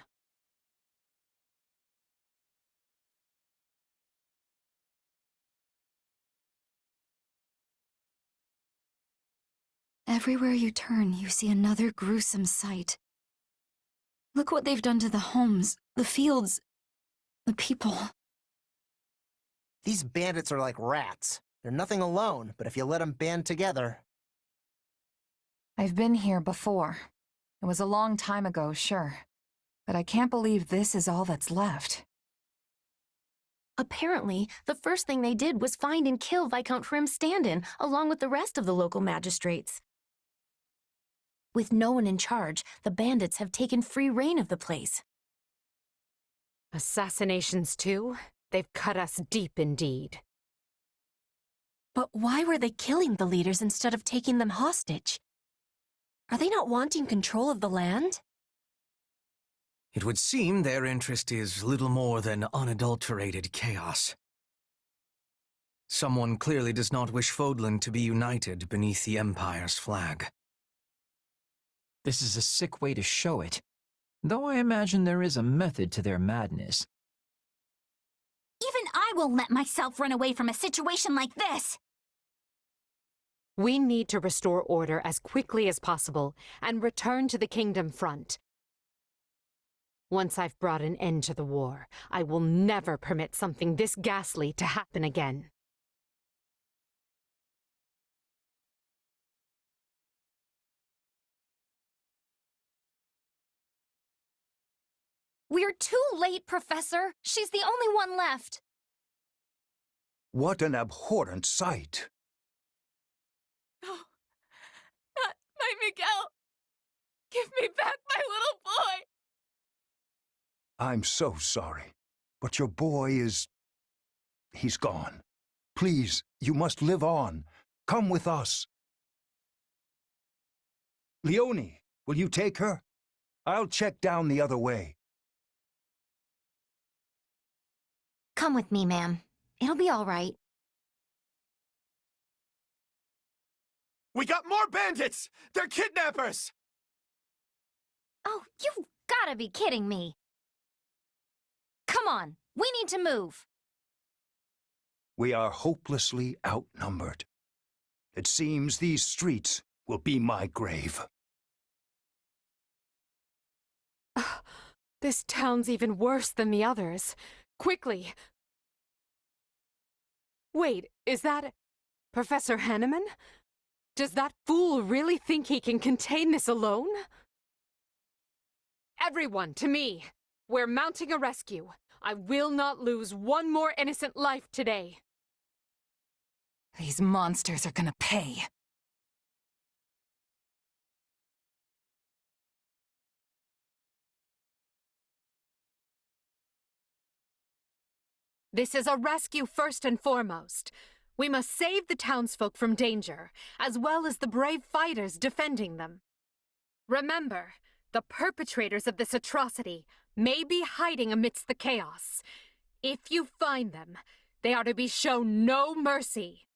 Everywhere you turn, you see another gruesome sight. Look what they've done to the homes, the fields, the people. These bandits are like rats. They're nothing alone, but if you let them band together... I've been here before. It was a long time ago, sure. But I can't believe this is all that's left. Apparently, the first thing they did was find and kill Viscount Hrim Standin, along with the rest of the local magistrates. With no one in charge, the bandits have taken free reign of the place. Assassinations too? They've cut us deep indeed. But why were they killing the leaders instead of taking them hostage? Are they not wanting control of the land? It would seem their interest is little more than unadulterated chaos. Someone clearly does not wish Fodlan to be united beneath the Empire's flag. This is a sick way to show it, though I imagine there is a method to their madness. Even I won't let myself run away from a situation like this! We need to restore order as quickly as possible and return to the Kingdom front. Once I've brought an end to the war, I will never permit something this ghastly to happen again. We're too late, Professor. She's the only one left. What an abhorrent sight. No, not my Miguel. Give me back my little boy. I'm so sorry, but your boy is... he's gone. Please, you must live on. Come with us. Leonie, will you take her? I'll check down the other way. Come with me, ma'am. It'll be all right. We got more bandits! They're kidnappers! Oh, you've gotta be kidding me. Come on, we need to move. We are hopelessly outnumbered. It seems these streets will be my grave. This town's even worse than the others. Quickly! Wait, is that... Professor Hanneman? Does that fool really think he can contain this alone? Everyone, to me! We're mounting a rescue. I will not lose one more innocent life today. These monsters are gonna pay. This is a rescue first and foremost. We must save the townsfolk from danger, as well as the brave fighters defending them. Remember, the perpetrators of this atrocity may be hiding amidst the chaos. If you find them, they are to be shown no mercy.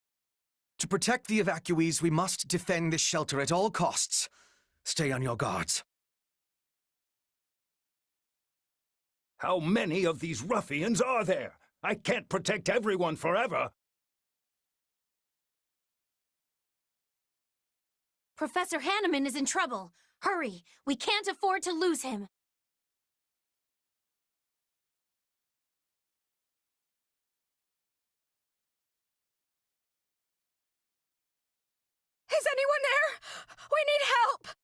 To protect the evacuees, we must defend this shelter at all costs. Stay on your guards. How many of these ruffians are there? I can't protect everyone forever. Professor Hanneman is in trouble. Hurry, we can't afford to lose him. Is anyone there? We need help!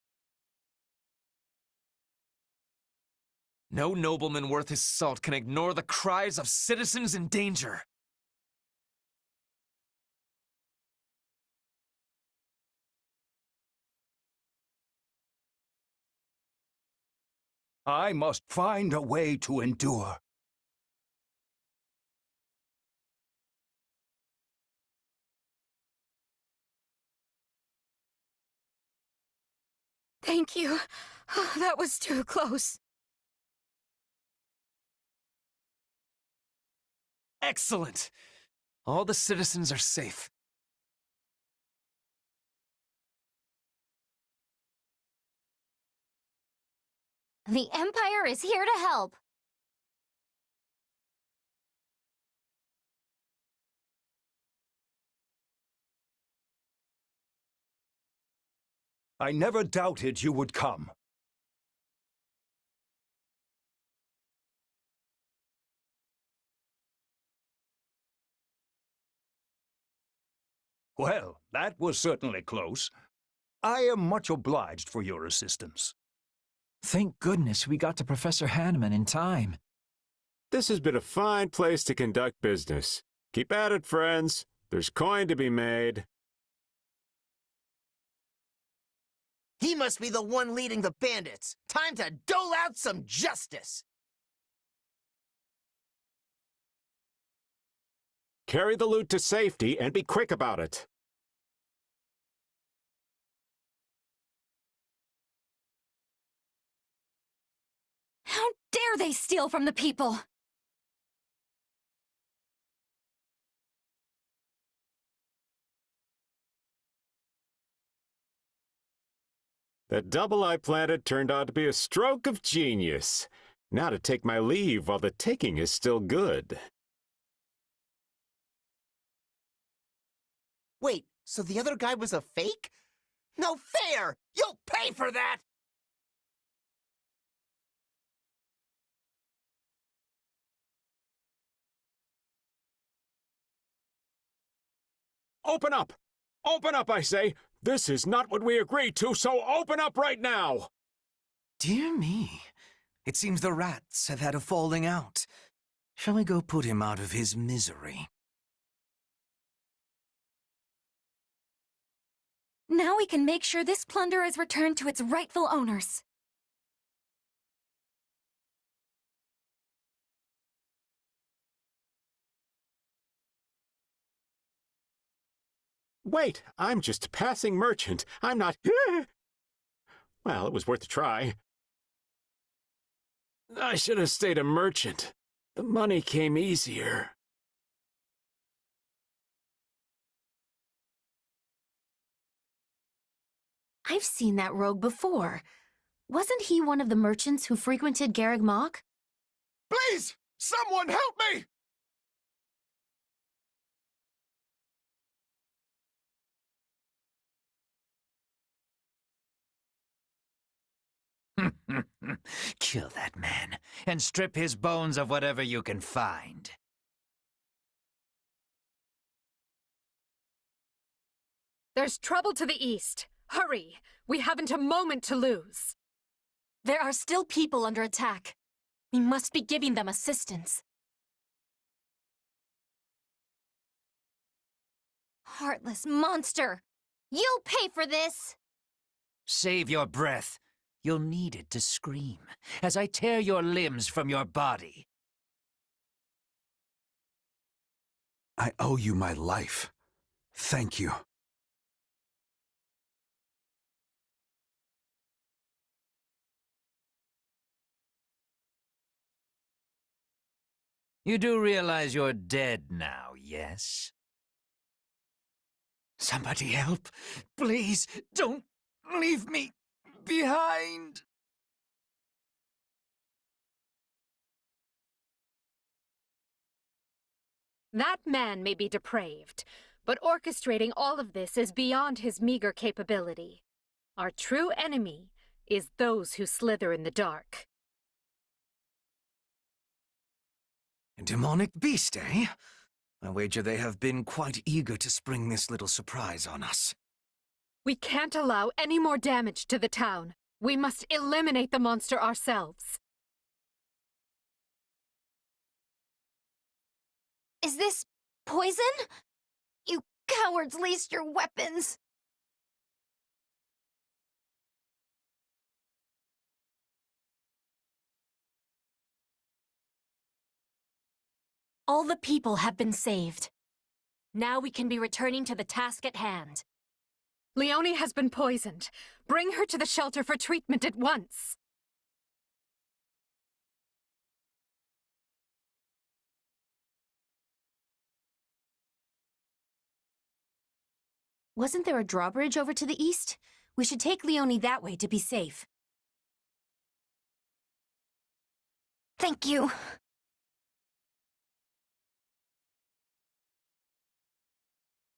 No nobleman worth his salt can ignore the cries of citizens in danger. I must find a way to endure. Thank you. That was too close. Excellent! All the citizens are safe. The Empire is here to help. I never doubted you would come. Well, that was certainly close. I am much obliged for your assistance. Thank goodness we got to Professor Hanneman in time. This has been a fine place to conduct business. Keep at it, friends. There's coin to be made. He must be the one leading the bandits. Time to dole out some justice. Carry the loot to safety and be quick about it. How dare they steal from the people? That double I planted turned out to be a stroke of genius. Now to take my leave while the taking is still good. Wait, so the other guy was a fake? No fair! You'll pay for that! Open up! Open up, I say! This is not what we agreed to, so open up right now! Dear me. It seems the rats have had a falling out. Shall we go put him out of his misery? Now we can make sure this plunder is returned to its rightful owners. Wait, I'm just a passing merchant. I'm not... Well, it was worth a try. I should have stayed a merchant. The money came easier. I've seen that rogue before. Wasn't he one of the merchants who frequented Garreg Mach? Please! Someone help me! Kill that man, and strip his bones of whatever you can find. There's trouble to the east. Hurry! We haven't a moment to lose. There are still people under attack. We must be giving them assistance. Heartless monster! You'll pay for this! Save your breath. You'll need it to scream, as I tear your limbs from your body. I owe you my life. Thank you. You do realize you're dead now, yes? Somebody help! Please, don't leave me behind! That man may be depraved, but orchestrating all of this is beyond his meager capability. Our true enemy is those who slither in the dark. A demonic beast, eh? I wager they have been quite eager to spring this little surprise on us. We can't allow any more damage to the town. We must eliminate the monster ourselves. Is this poison? You cowards laced your weapons! All the people have been saved. Now we can be returning to the task at hand. Leonie has been poisoned. Bring her to the shelter for treatment at once. Wasn't there a drawbridge over to the east? We should take Leonie that way to be safe. Thank you.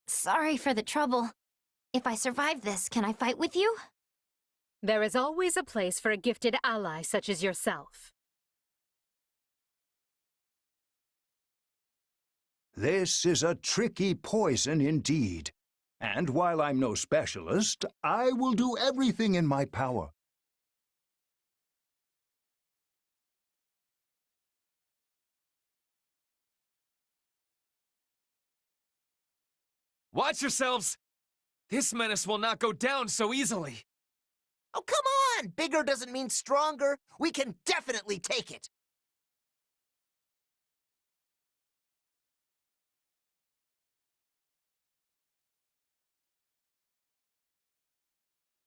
Sorry for the trouble. If I survive this, can I fight with you? There is always a place for a gifted ally such as yourself. This is a tricky poison indeed. And while I'm no specialist, I will do everything in my power. Watch yourselves! This menace will not go down so easily. Oh, come on! Bigger doesn't mean stronger. We can definitely take it.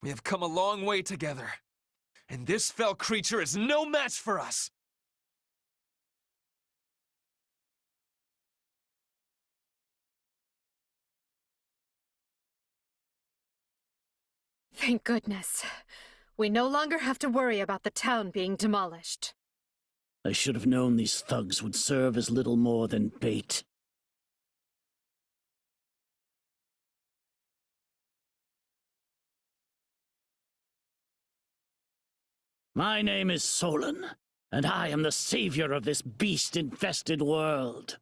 We have come a long way together, and this fell creature is no match for us. Thank goodness. We no longer have to worry about the town being demolished. I should have known these thugs would serve as little more than bait. My name is Solon, and I am the savior of this beast-infested world.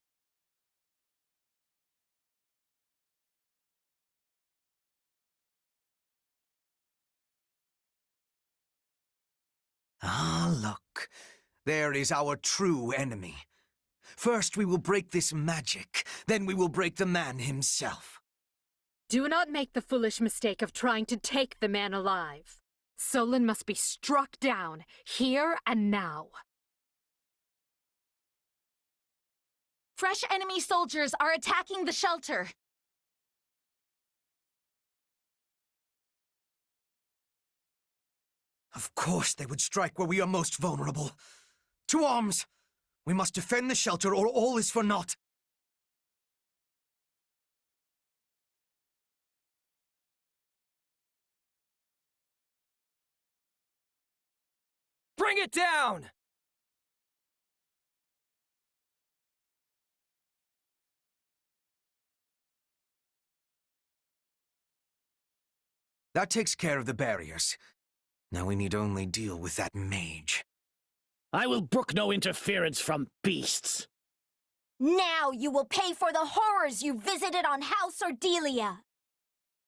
Ah, look. There is our true enemy. First we will break this magic, then we will break the man himself. Do not make the foolish mistake of trying to take the man alive. Solon must be struck down, here and now. Fresh enemy soldiers are attacking the shelter. Of course they would strike where we are most vulnerable. To arms! We must defend the shelter or all is for naught. Bring it down! That takes care of the barriers. Now we need only deal with that mage. I will brook no interference from beasts. Now you will pay for the horrors you visited on House Ordelia.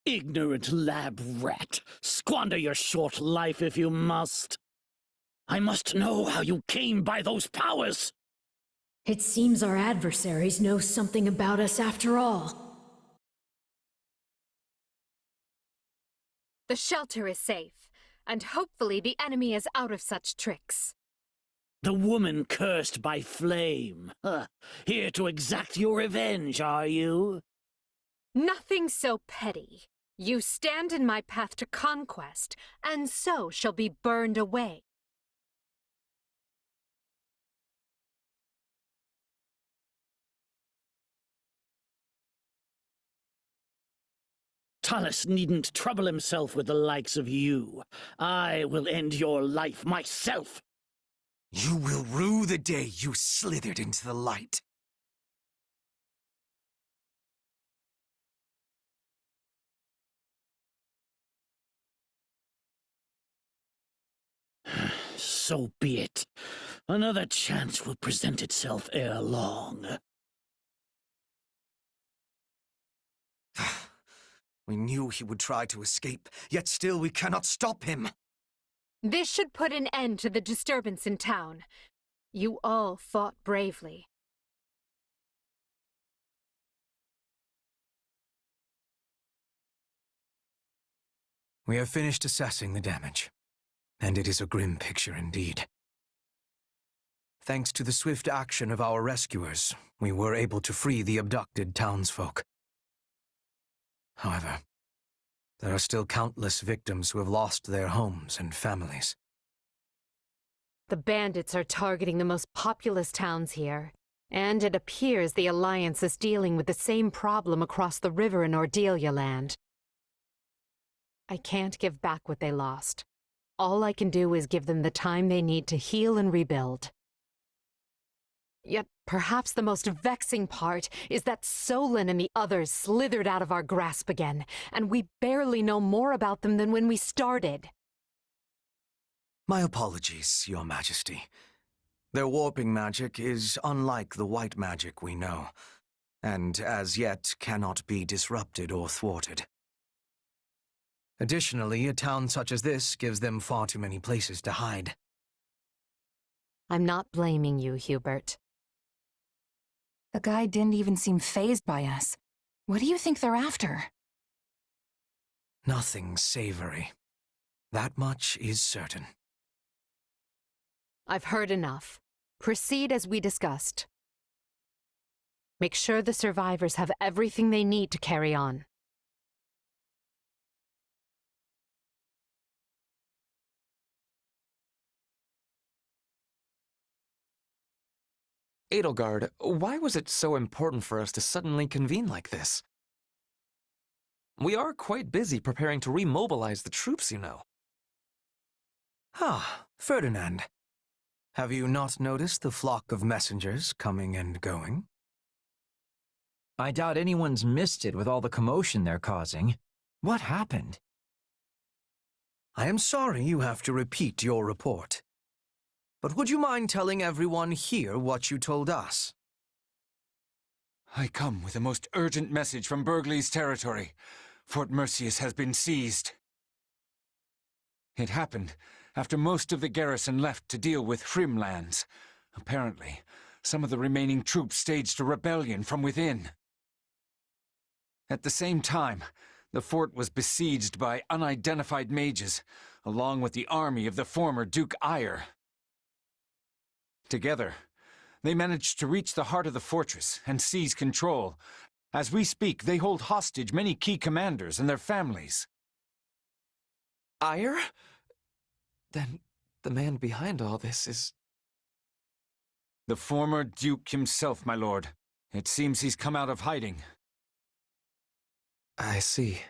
Ignorant lab rat. Squander your short life if you must. I must know how you came by those powers. It seems our adversaries know something about us after all. The shelter is safe, and hopefully the enemy is out of such tricks. The woman cursed by flame. Here to exact your revenge, are you? Nothing so petty. You stand in my path to conquest, and so shall be burned away. Talus needn't trouble himself with the likes of you. I will end your life myself. You will rue the day you slithered into the light. So be it. Another chance will present itself ere long. We knew he would try to escape, yet still we cannot stop him. This should put an end to the disturbance in town. You all fought bravely. We have finished assessing the damage, and it is a grim picture indeed. Thanks to the swift action of our rescuers, we were able to free the abducted townsfolk. However, there are still countless victims who have lost their homes and families. The bandits are targeting the most populous towns here, and it appears the Alliance is dealing with the same problem across the river in Ordelia land. I can't give back what they lost. All I can do is give them the time they need to heal and rebuild. Yet perhaps the most vexing part is that Solon and the others slithered out of our grasp again, and we barely know more about them than when we started. My apologies, Your Majesty. Their warping magic is unlike the white magic we know. and as yet cannot be disrupted or thwarted. Additionally, a town such as this gives them far too many places to hide. I'm not blaming you, Hubert. The guy didn't even seem fazed by us. What do you think they're after? Nothing savory. That much is certain. I've heard enough. Proceed as we discussed. Make sure the survivors have everything they need to carry on. Edelgard, why was it so important for us to suddenly convene like this? We are quite busy preparing to remobilize the troops, you know. Ah, Ferdinand. Have you not noticed the flock of messengers coming and going? I doubt anyone's missed it with all the commotion they're causing. What happened? I am sorry you have to repeat your report. But would you mind telling everyone here what you told us? I come with a most urgent message from Burgley's territory. Fort Merceus has been seized. It happened after most of the garrison left to deal with Hrimlands. Apparently, some of the remaining troops staged a rebellion from within. At the same time, the fort was besieged by unidentified mages, along with the army of the former Duke Eyre. Together, they managed to reach the heart of the fortress and seize control. As we speak, they hold hostage many key commanders and their families. Eyre? Then the man behind all this is... The former Duke himself, my lord. It seems he's come out of hiding. I see.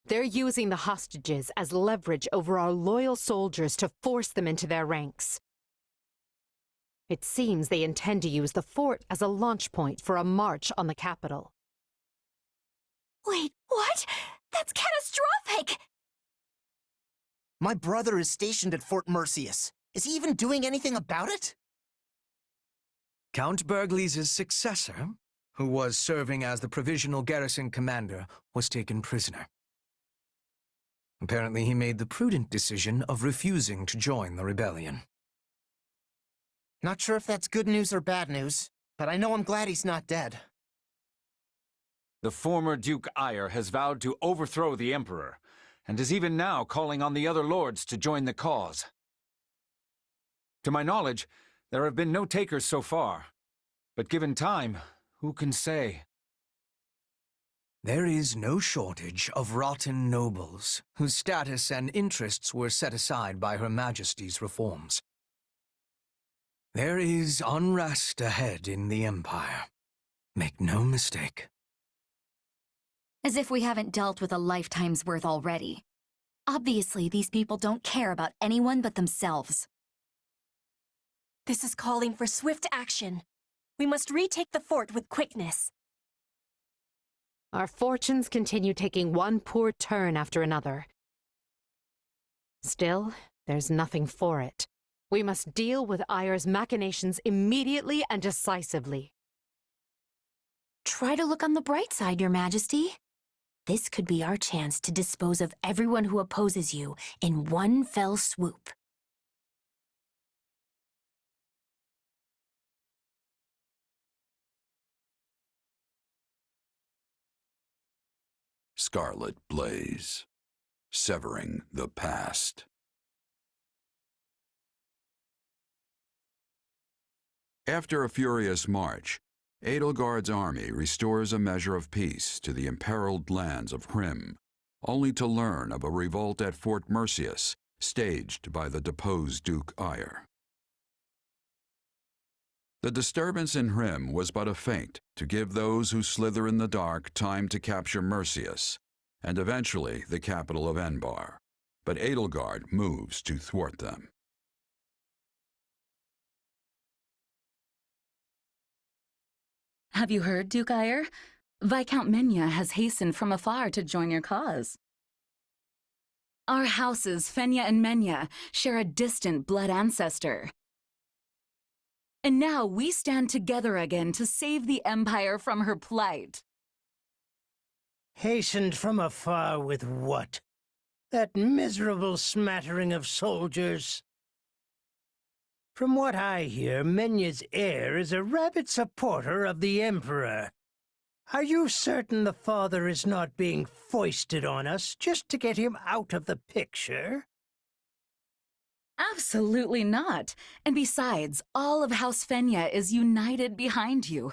They're using the hostages as leverage over our loyal soldiers to force them into their ranks. It seems they intend to use the fort as a launch point for a march on the capital. Wait, what? That's catastrophic! My brother is stationed at Fort Merceus. Is he even doing anything about it? Count Burgley's successor, who was serving as the provisional garrison commander, was taken prisoner. Apparently he made the prudent decision of refusing to join the rebellion. Not sure if that's good news or bad news, but I know I'm glad he's not dead. The former Duke Eyre has vowed to overthrow the Emperor, and is even now calling on the other lords to join the cause. To my knowledge, there have been no takers so far, but given time, who can say? There is no shortage of rotten nobles whose status and interests were set aside by Her Majesty's reforms. There is unrest ahead in the Empire. Make no mistake. As if we haven't dealt with a lifetime's worth already. Obviously, these people don't care about anyone but themselves. This is calling for swift action. We must retake the fort with quickness. Our fortunes continue taking one poor turn after another. Still, there's nothing for it. We must deal with Eyre's machinations immediately and decisively. Try to look on the bright side, Your Majesty. This could be our chance to dispose of everyone who opposes you in one fell swoop. Scarlet blaze, severing the past. After a furious march, Edelgard's army restores a measure of peace to the imperiled lands of Hrim, only to learn of a revolt at Fort Merceus, staged by the deposed Duke Eyre. The disturbance in Hrim was but a feint to give those who slither in the dark time to capture Merceus, and eventually the capital of Enbar, but Edelgard moves to thwart them. Have you heard, Duke Eyre? Viscount Menya has hastened from afar to join your cause. Our houses, Fenya and Menya, share a distant blood ancestor. And now we stand together again to save the Empire from her plight. Hastened from afar with what? That miserable smattering of soldiers? From what I hear, Menya's heir is a rabid supporter of the Emperor. Are you certain the father is not being foisted on us just to get him out of the picture? Absolutely not. And besides, all of House Fenya is united behind you.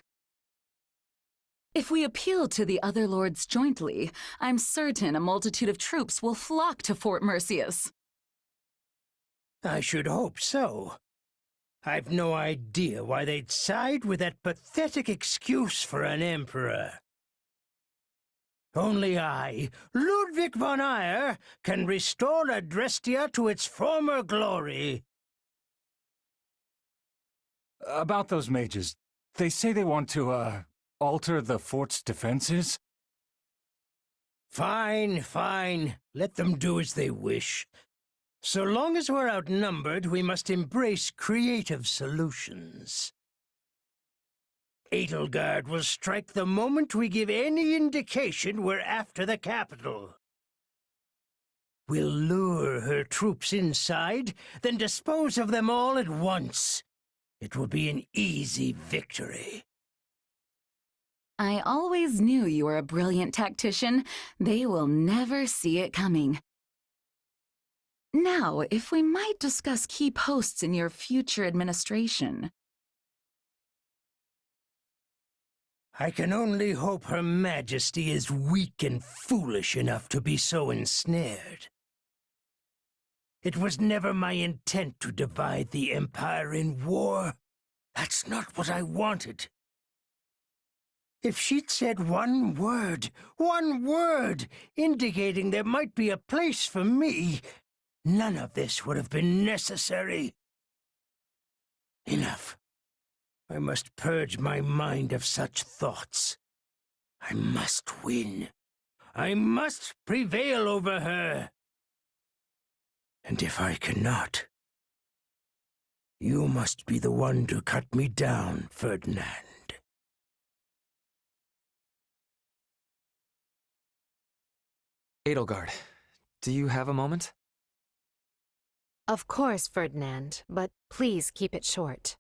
If we appeal to the other lords jointly, I'm certain a multitude of troops will flock to Fort Merceus. I should hope so. I've no idea why they'd side with that pathetic excuse for an emperor. Only I, Ludwig von Eyre, can restore Adrestia to its former glory. About those mages, they say they want to, alter the fort's defenses? Fine, fine. Let them do as they wish. So long as we're outnumbered, we must embrace creative solutions. Edelgard will strike the moment we give any indication we're after the capital. We'll lure her troops inside, then dispose of them all at once. It will be an easy victory. I always knew you were a brilliant tactician. They will never see it coming. Now, if we might discuss key posts in your future administration. I can only hope Her Majesty is weak and foolish enough to be so ensnared. It was never my intent to divide the Empire in war. That's not what I wanted. If she'd said one word, indicating there might be a place for me, none of this would have been necessary. Enough. I must purge my mind of such thoughts. I must win. I must prevail over her. And if I cannot, you must be the one to cut me down, Ferdinand. Edelgard, do you have a moment? Of course, Ferdinand, but please keep it short.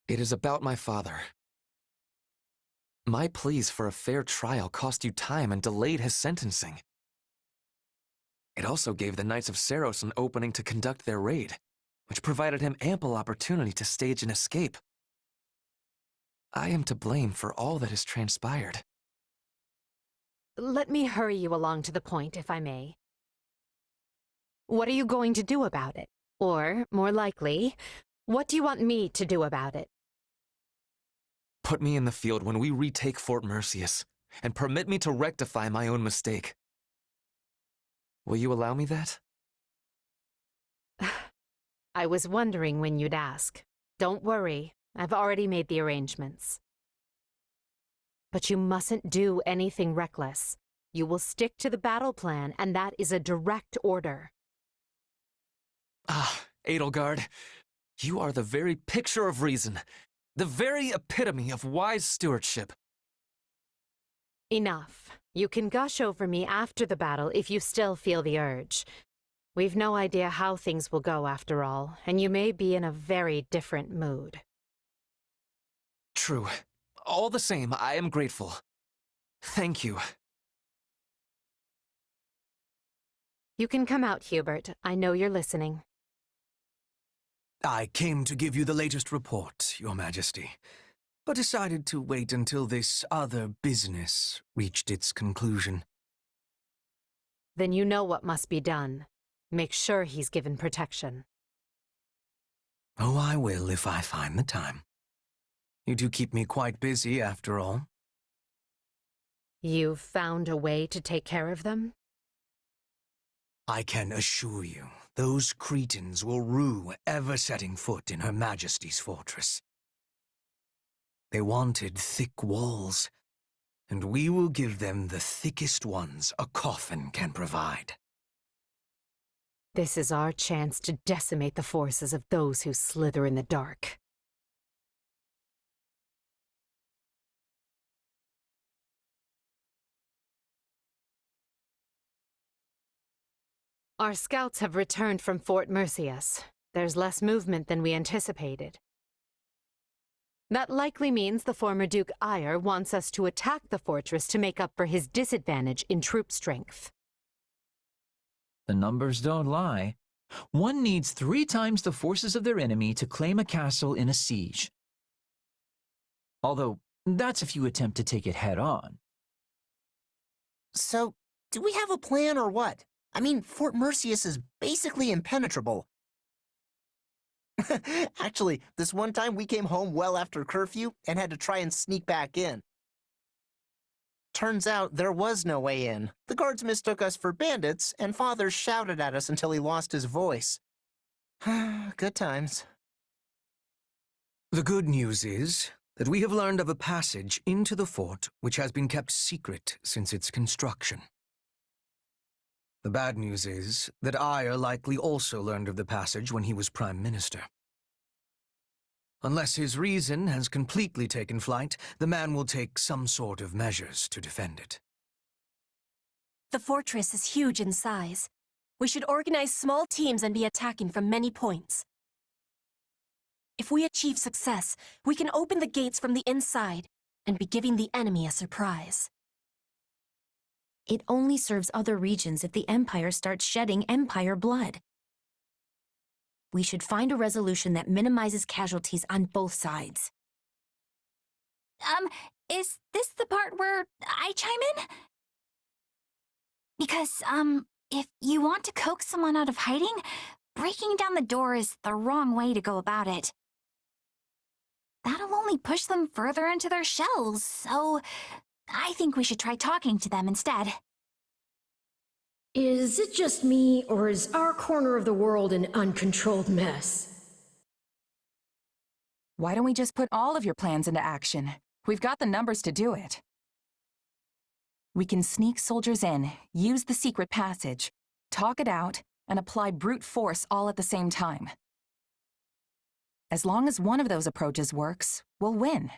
It is about my father. My pleas for a fair trial cost you time and delayed his sentencing. It also gave the Knights of Seiros an opening to conduct their raid, which provided him ample opportunity to stage an escape. I am to blame for all that has transpired. Let me hurry you along to the point, if I may. What are you going to do about it? Or, more likely, what do you want me to do about it? Put me in the field when we retake Fort Merceus, and permit me to rectify my own mistake. Will you allow me that? I was wondering when you'd ask. Don't worry, I've already made the arrangements. But you mustn't do anything reckless. You will stick to the battle plan, and that is a direct order. Ah, Edelgard, you are the very picture of reason, the very epitome of wise stewardship. Enough. You can gush over me after the battle if you still feel the urge. We've no idea how things will go after all, and you may be in a very different mood. True. All the same, I am grateful. Thank you. You can come out, Hubert. I know you're listening. I came to give you the latest report, Your Majesty, but decided to wait until this other business reached its conclusion. Then you know what must be done. Make sure he's given protection. Oh, I will if I find the time. You do keep me quite busy, after all. You've found a way to take care of them? I can assure you, those Cretans will rue ever setting foot in Her Majesty's fortress. They wanted thick walls, and we will give them the thickest ones a coffin can provide. This is our chance to decimate the forces of those who slither in the dark. Our scouts have returned from Fort Mercius. There's less movement than we anticipated. That likely means the former Duke Ire wants us to attack the fortress to make up for his disadvantage in troop strength. The numbers don't lie. One needs 3 times the forces of their enemy to claim a castle in a siege. Although, that's if you attempt to take it head-on. So, do we have a plan or what? I mean, Fort Mercius is basically impenetrable. Actually, this one time we came home well after curfew and had to try and sneak back in. Turns out there was no way in. The guards mistook us for bandits, and Father shouted at us until he lost his voice. Good times. The good news is that we have learned of a passage into the fort which has been kept secret since its construction. The bad news is that Ire likely also learned of the passage when he was Prime Minister. Unless his reason has completely taken flight, the man will take some sort of measures to defend it. The fortress is huge in size. We should organize small teams and be attacking from many points. If we achieve success, we can open the gates from the inside and be giving the enemy a surprise. It only serves other regions if the Empire starts shedding Empire blood. We should find a resolution that minimizes casualties on both sides. Is this the part where I chime in? Because, if you want to coax someone out of hiding, breaking down the door is the wrong way to go about it. That'll only push them further into their shells, so I think we should try talking to them instead. Is it just me, or is our corner of the world an uncontrolled mess? Why don't we just put all of your plans into action? We've got the numbers to do it. We can sneak soldiers in, use the secret passage, talk it out, and apply brute force all at the same time. As long as one of those approaches works, we'll win.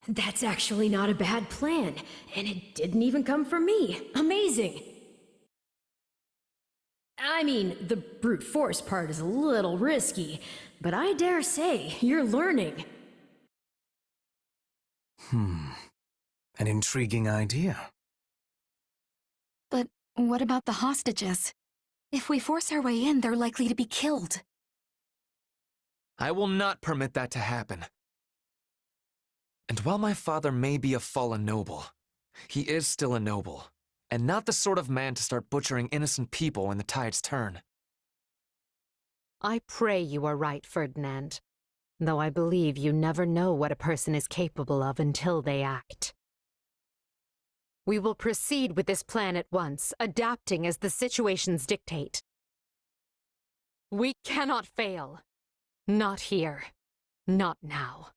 That's actually not a bad plan, and it didn't even come from me. Amazing! I mean, the brute force part is a little risky, but I dare say you're learning. An intriguing idea. But what about the hostages? If we force our way in, they're likely to be killed. I will not permit that to happen. And while my father may be a fallen noble, he is still a noble, and not the sort of man to start butchering innocent people when the tides turn. I pray you are right, Ferdinand, though I believe you never know what a person is capable of until they act. We will proceed with this plan at once, adapting as the situations dictate. We cannot fail. Not here. Not now.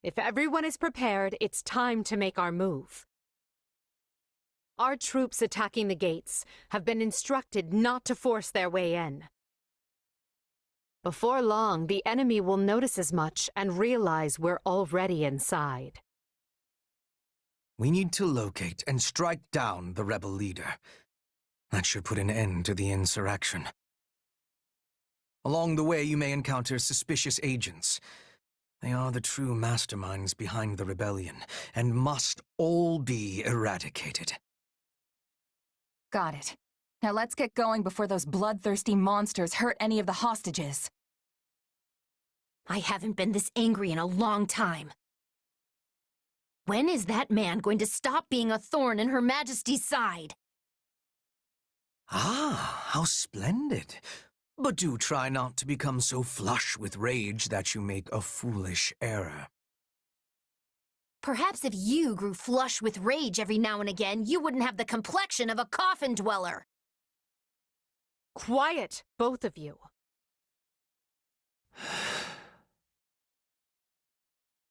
If everyone is prepared, it's time to make our move. Our troops attacking the gates have been instructed not to force their way in. Before long, the enemy will notice as much and realize we're already inside. We need to locate and strike down the rebel leader. That should put an end to the insurrection. Along the way, you may encounter suspicious agents. They are the true masterminds behind the rebellion, and must all be eradicated. Got it. Now let's get going before those bloodthirsty monsters hurt any of the hostages. I haven't been this angry in a long time. When is that man going to stop being a thorn in Her Majesty's side? Ah, how splendid. But do try not to become so flush with rage that you make a foolish error. Perhaps if you grew flush with rage every now and again, you wouldn't have the complexion of a coffin dweller. Quiet, both of you.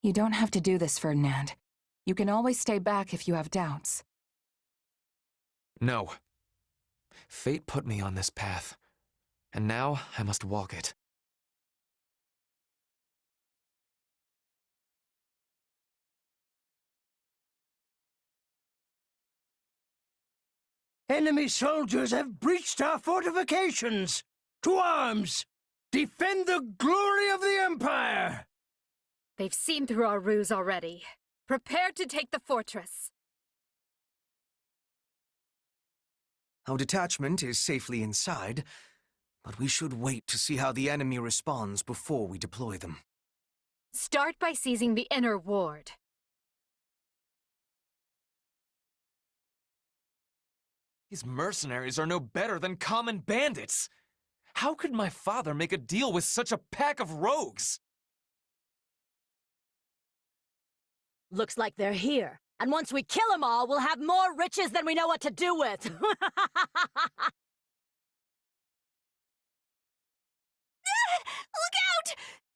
You don't have to do this, Ferdinand. You can always stay back if you have doubts. No. Fate put me on this path, and now I must walk it. Enemy soldiers have breached our fortifications! To arms! Defend the glory of the Empire! They've seen through our ruse already. Prepare to take the fortress. Our detachment is safely inside, but we should wait to see how the enemy responds before we deploy them. Start by seizing the inner ward. These mercenaries are no better than common bandits. How could my father make a deal with such a pack of rogues? Looks like they're here. And once we kill them all, we'll have more riches than we know what to do with. Look out!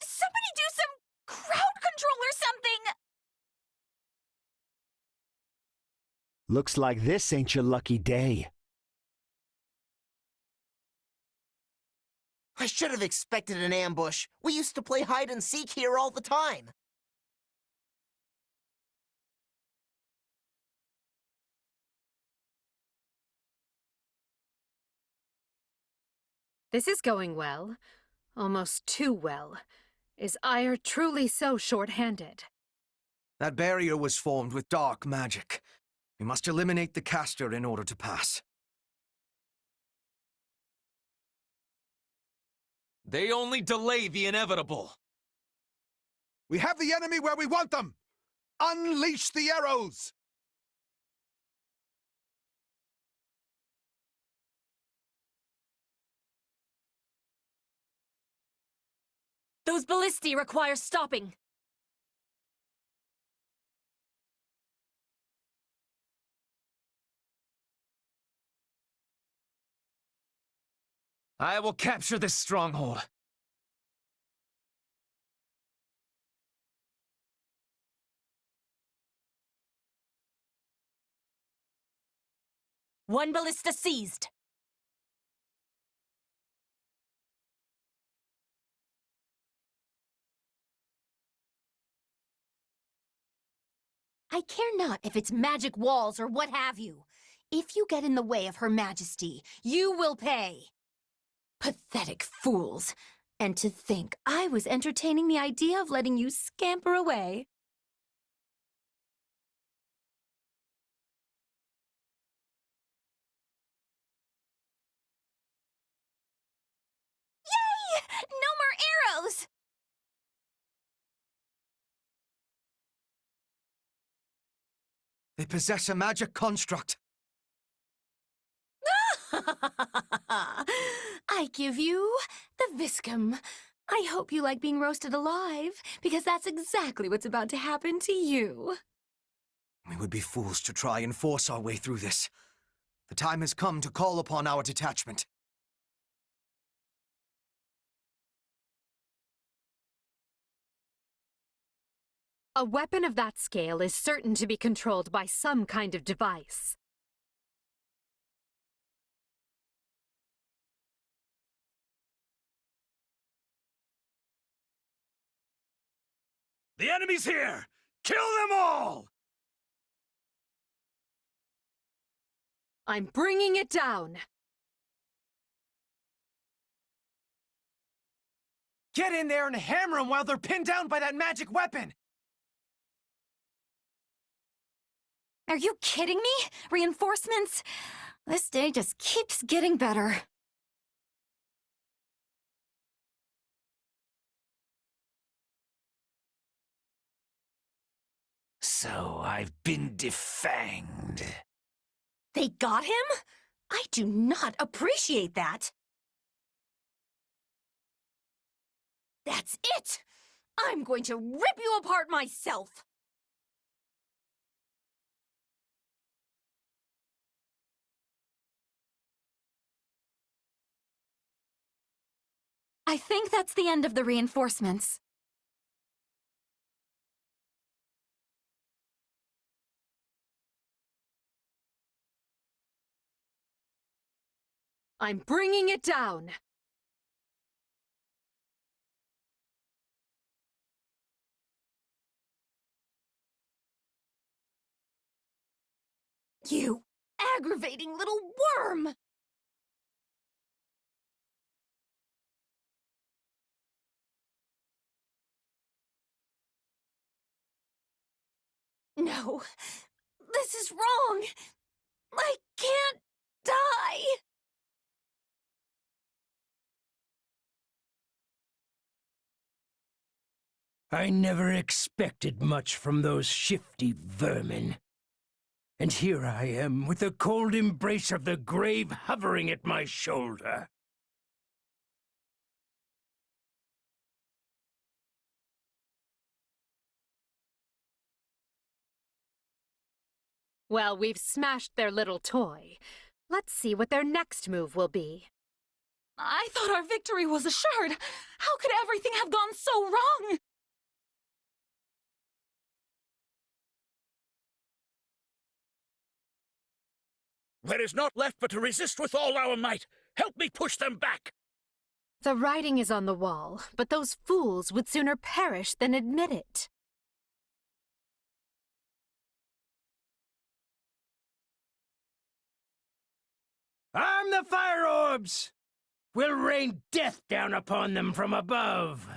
Somebody do some crowd control or something! Looks like this ain't your lucky day. I should have expected an ambush. We used to play hide and seek here all the time. This is going well. Almost too well. Is Ire truly so short-handed? That barrier was formed with dark magic. We must eliminate the caster in order to pass. They only delay the inevitable. We have the enemy where we want them! Unleash the arrows! Those ballistae require stopping. I will capture this stronghold. One ballista seized. I care not if it's magic walls or what have you. If you get in the way of Her Majesty, you will pay. Pathetic fools. And to think I was entertaining the idea of letting you scamper away. Yay! No more arrows! They possess a magic construct. I give you the Viscum. I hope you like being roasted alive, because that's exactly what's about to happen to you. We would be fools to try and force our way through this. The time has come to call upon our detachment. A weapon of that scale is certain to be controlled by some kind of device. The enemy's here! Kill them all! I'm bringing it down! Get in there and hammer them while they're pinned down by that magic weapon! Are you kidding me? Reinforcements? This day just keeps getting better. So I've been defanged. They got him? I do not appreciate that. That's it! I'm going to rip you apart myself! I think that's the end of the reinforcements. I'm bringing it down! You aggravating little worm! No, this is wrong! I can't die! I never expected much from those shifty vermin. And here I am, with the cold embrace of the grave hovering at my shoulder. Well, we've smashed their little toy. Let's see what their next move will be. I thought our victory was assured. How could everything have gone so wrong? There is naught left but to resist with all our might. Help me push them back! The writing is on the wall, but those fools would sooner perish than admit it. Arm the fire orbs! We'll rain death down upon them from above.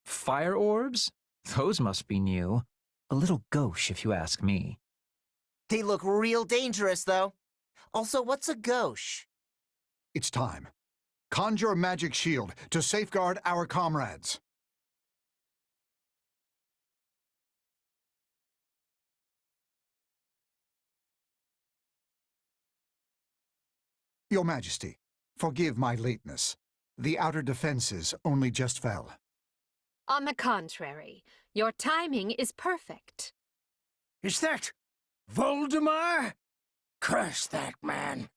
Fire orbs? Those must be new. A little gauche, if you ask me. They look real dangerous, though. Also, what's a gauche? It's time. Conjure a magic shield to safeguard our comrades. Your Majesty, forgive my lateness. The outer defenses only just fell. On the contrary, your timing is perfect. Is that Voldemar? Curse that man.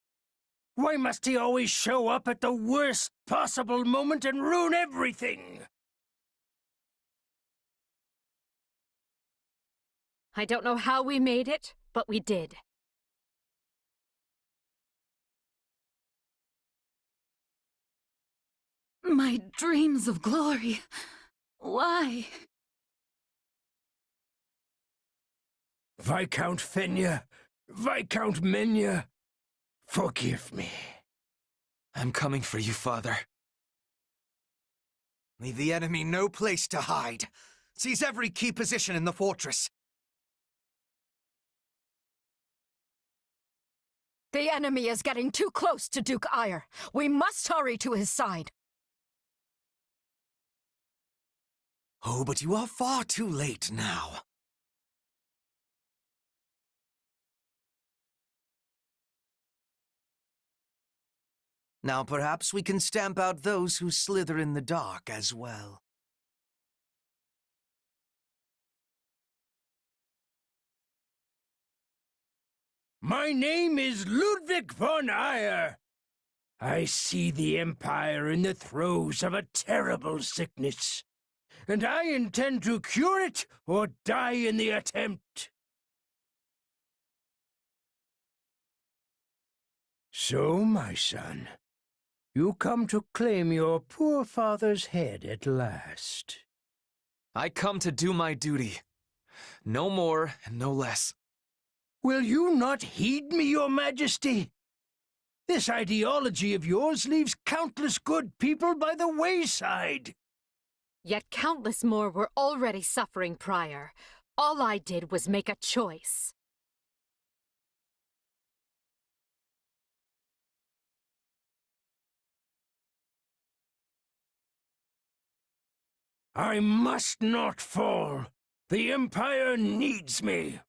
Why must he always show up at the worst possible moment and ruin everything? I don't know how we made it, but we did. My dreams of glory. Why? Viscount Fenya, Viscount Menya, forgive me. I'm coming for you, Father. Leave the enemy no place to hide. Seize every key position in the fortress. The enemy is getting too close to Duke Ire. We must hurry to his side. Oh, but you are far too late now. Now perhaps we can stamp out those who slither in the dark as well. My name is Ludwig von Ire. I see the Empire in the throes of a terrible sickness, and I intend to cure it or die in the attempt. So, my son, you come to claim your poor father's head at last. I come to do my duty. No more and no less. Will you not heed me, your majesty? This ideology of yours leaves countless good people by the wayside. Yet countless more were already suffering prior. All I did was make a choice. I must not fall. The Empire needs me.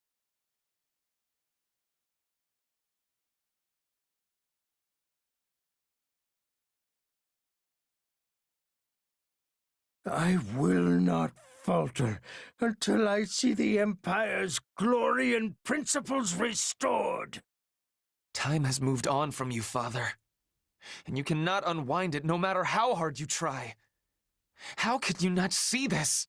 I will not falter until I see the Empire's glory and principles restored. Time has moved on from you, Father. And you cannot unwind it no matter how hard you try. How could you not see this?